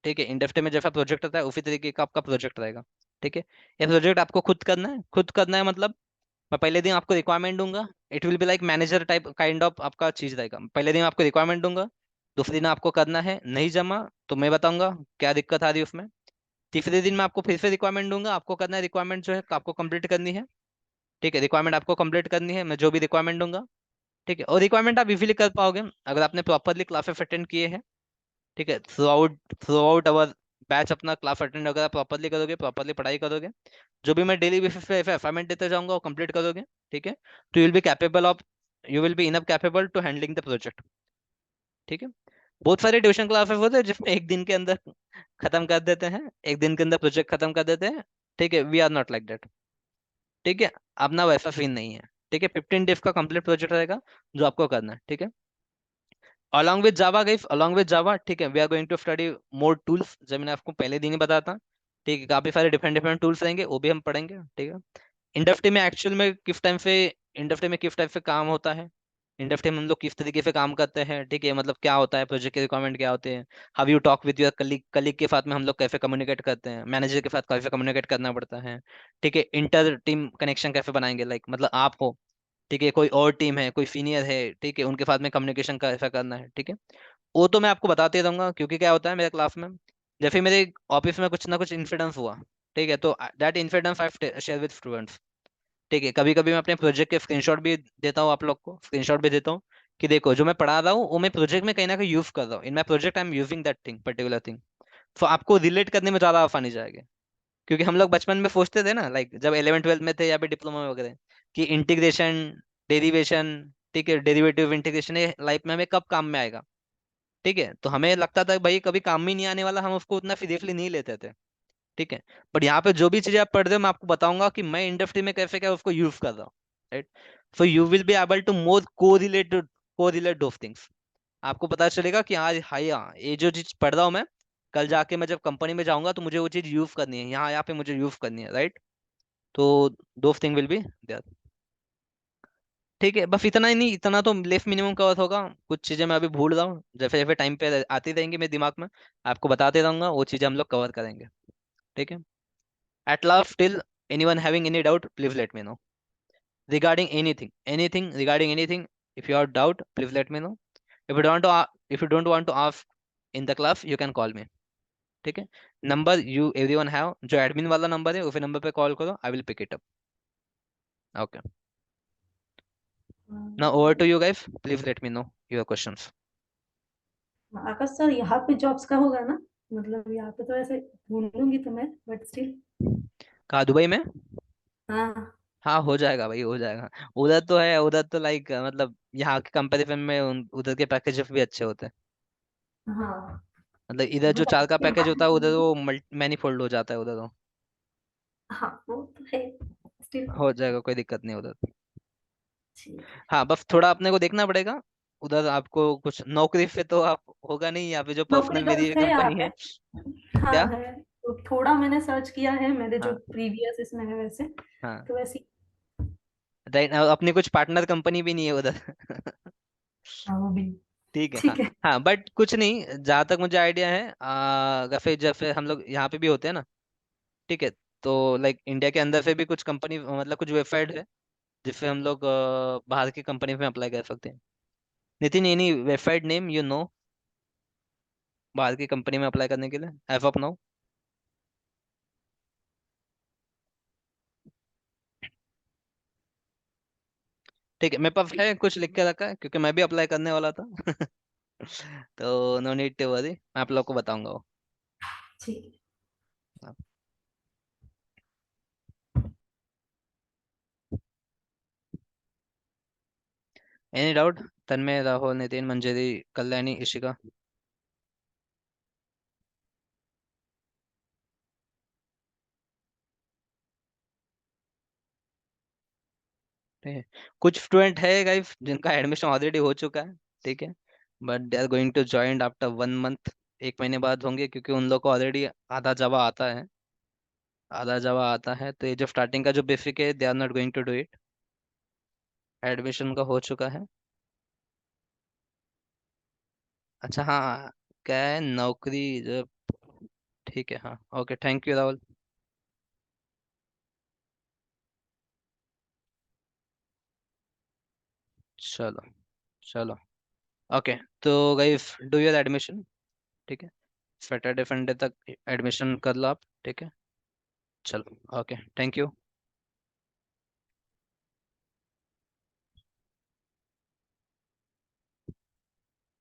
ठीक है, इंडस्ट्री में जैसा प्रोजेक्ट होता है उसी तरीके का आपका प्रोजेक्ट रहेगा। ठीक है, ये प्रोजेक्ट आपको खुद करना है, खुद करना है मतलब मैं पहले दिन आपको रिक्वायरमेंट दूंगा। It will be like manager type kind of आपका चीज रहेगा। पहले दिन आपको रिक्वायरमेंट दूंगा, दूसरे दिन आपको करना है, नहीं जमा तो मैं बताऊंगा क्या दिक्कत आ रही है उसमें। तीसरे दिन मैं आपको फिर से रिक्वायरमेंट दूंगा, आपको करना है, रिक्वायरमेंट जो है आपको कंप्लीट करनी है। ठीक है, रिक्वायरमेंट आपको कंप्लीट करनी है, मैं जो भी रिक्वायरमेंट दूंगा। ठीक है, और रिक्वायरमेंट आप इजीली कर पाओगे अगर आपने प्रॉपरली क्लासेस अटेंड किए हैं। ठीक है, थ्रू आउट अवर बैच अपना क्लास अटेंड अगर आप प्रॉपरली करोगे, प्रॉपरली पढ़ाई करोगे, जो भी मैं डेली बेसिस पे असाइनमेंट देते जाऊंगा वो कंप्लीट करोगे। ठीक है, तो you will be enough capable to handling the project. ठीक है, बहुत सारे ट्यूशन क्लासेस होते हैं जिसमें एक दिन के अंदर खत्म कर देते हैं, एक दिन के अंदर प्रोजेक्ट खत्म कर देते हैं। ठीक है, we are not like that. ठीक है, अपना वैसा सीन नहीं है। ठीक है, 15 days का कंप्लीट प्रोजेक्ट रहेगा जो आपको करना है। ठीक है, along with Java guys, along with Java, ठीक है, we are going to study more tools, जब मैंने आपको पहले दिन ही बताया था। ठीक है, काफी सारे डिफरेंट डिफरेंट टूल्स रहेंगे, वो भी हम पढ़ेंगे। ठीक है, इंडस्ट्री में एक्चुअल में किस टाइम से इंडस्ट्री में किस टाइप से काम होता है, इंडस्ट्री में हम लोग किस तरीके से काम करते हैं। ठीक है, मतलब क्या होता है, प्रोजेक्ट के रिक्वायरमेंट क्या होते हैं, how you talk with your colleague, colleague के साथ में हम लोग कैसे कम्युनिकेट करते हैं, मैनेजर के साथ कैसे कम्युनिकेट करना पड़ता है। ठीक है, इंटर टीम कनेक्शन कैसे बनाएंगे, लाइक मतलब आप हो, ठीक है, कोई और टीम है, कोई सीनियर है, ठीक है, उनके साथ में कम्युनिकेशन कैसा करना है। ठीक है, वो तो मैं आपको बताते रहूंगा क्योंकि क्या होता है मेरे क्लास में, जैसे मेरे ऑफिस में कुछ ना कुछ इंसिडेंस हुआ, ठीक है, तो that incidence I share with students. ठीक है, कभी कभी मैं अपने प्रोजेक्ट के स्क्रीनशॉट भी देता हूँ, आप लोग को स्क्रीनशॉट भी देता हूँ कि देखो जो मैं पढ़ा रहा हूँ वो मैं प्रोजेक्ट में कहीं ना कहीं यूज कर रहा हूँ, in my project I am using that thing, particular thing. तो आपको रिलेट करने में ज्यादा आसानी जाएगी। क्योंकि हम लोग बचपन में सोचते थे ना, लाइक जब 11th 12th में थे या फिर डिप्लोमा में वगैरह, कि इंटीग्रेशन, डेरिवेशन, ठीक है, डेरिवेटिव इंटीग्रेशन ये लाइफ में हमें कब काम में आएगा। ठीक है, तो हमें लगता था भाई कभी काम में नहीं आने वाला, हम उसको उतना सीरियसली नहीं लेते थे। ठीक है, बट यहाँ पे जो भी चीजें आप पढ़ रहे हो मैं आपको बताऊंगा कि मैं इंडस्ट्री में कैसे क्या उसको यूज कर रहा हूँ। Right, so you will be able to more को रिलेट दोस थिंग्स। आपको पता चलेगा कि आज हाँ हाँ ये जो चीज पढ़ रहा हूँ मैं, कल जाके मैं जब कंपनी में जाऊंगा तो मुझे वो चीज यूज करनी है, यहाँ पे मुझे यूज करनी है। राइट, तो those thing will be there. ठीक है, बस इतना ही नहीं, इतना तो लेफ मिनिमम कवर होगा। कुछ चीजें मैं अभी भूल रहा हूँ, जैसे जैसे टाइम पे आती रहेंगी मेरे दिमाग में, आपको बताते रहूंगा, वो चीजें हम लोग कवर करेंगे। ठीक है, at last still anyone having any doubt please let me know regarding anything regarding anything. If you have doubt please let me know. If you don't if you don't want to ask in the class you can call me. ठीक है, number you everyone have, जो admin वाला number है उसी number पे call करो, I will pick it up. Okay, now over to you guys, please let me know your questions. Akash sir, यहाँ पे जॉब्स का होगा ना? मतलब यहाँ पे तो ऐसे ढूंढूंगी तो मैं, बट स्टिल। कहा, दुबई में? हाँ। हाँ, हो जाएगा भाई, हो जाएगा। उधर तो है, उधर तो लाइक मतलब यहाँ के कंपैरिजन में उधर के पैकेजेस भी अच्छे होते हैं। हाँ। मतलब इधर जो बट 4 का आपके पैकेज होता है उधर यहाँ- वो मैनीफोल्ड हो जाता है उधर, तो हाँ वो तो है, स्टिल हो जाएगा, कोई दिक्कत नहीं उधर। ठीक है। हाँ बस थोड़ा अपने को देखना पड़ेगा उधर, आपको कुछ नौकरी पे तो आप होगा नहीं, यहाँ पे जो नौकरी पर्सनल तो मेरी है यहाँ कंपनी पे। है। हाँ क्या? है, तो थोड़ा मैंने सर्च किया है, मेरे जो हाँ प्रीवियस इसमें है वैसे, हाँ तो वैसे राइट, अपनी कुछ पार्टनर कंपनी भी नहीं है उधर। हाँ वो भी ठीक है हाँ। ठीक है। हाँ बट कुछ नहीं, जहाँ तक मुझे आइडिया है जैसे जैसे हम लोग यहाँ पे भी होते हैं ना, ठीक है, तो लाइक इंडिया के अंदर से भी कुछ कंपनी, मतलब कुछ वेबसाइट है जिससे हम लोग बाहर की कंपनी में अप्लाई कर सकते हैं। Nitin, any website name you know बाहर की कंपनी में अप्लाई करने के लिए एज ऑफ नाउ? ठीक है, मेरे पास है कुछ लिख के रखा है क्योंकि मैं भी अप्लाई करने वाला था। तो नो नीड टू वरी, मैं आप लोग को बताऊंगा वो। ठीक है। Any doubt? तन्मय, राहुल, नितिन, मंजरी, कल्याणी, इशिका? ठीक है, कुछ स्टूडेंट है गाइस जिनका एडमिशन ऑलरेडी हो चुका है, ठीक है, but they are going to join after 1 month, 1 महीने बाद होंगे, क्योंकि उन लोग को ऑलरेडी आधा जावा आता है, आधा जावा आता है, तो ये जो स्टार्टिंग का जो बेसिक है they are not going to do it, admission का हो चुका है। अच्छा हाँ, क्या है नौकरी जब, ठीक है हाँ, ओके, थैंक यू राहुल। चलो चलो, ओके, तो गाइस डू योर एडमिशन, ठीक है, सैटरडे संडे तक एडमिशन कर लो आप, ठीक है, चलो, ओके, थैंक यू।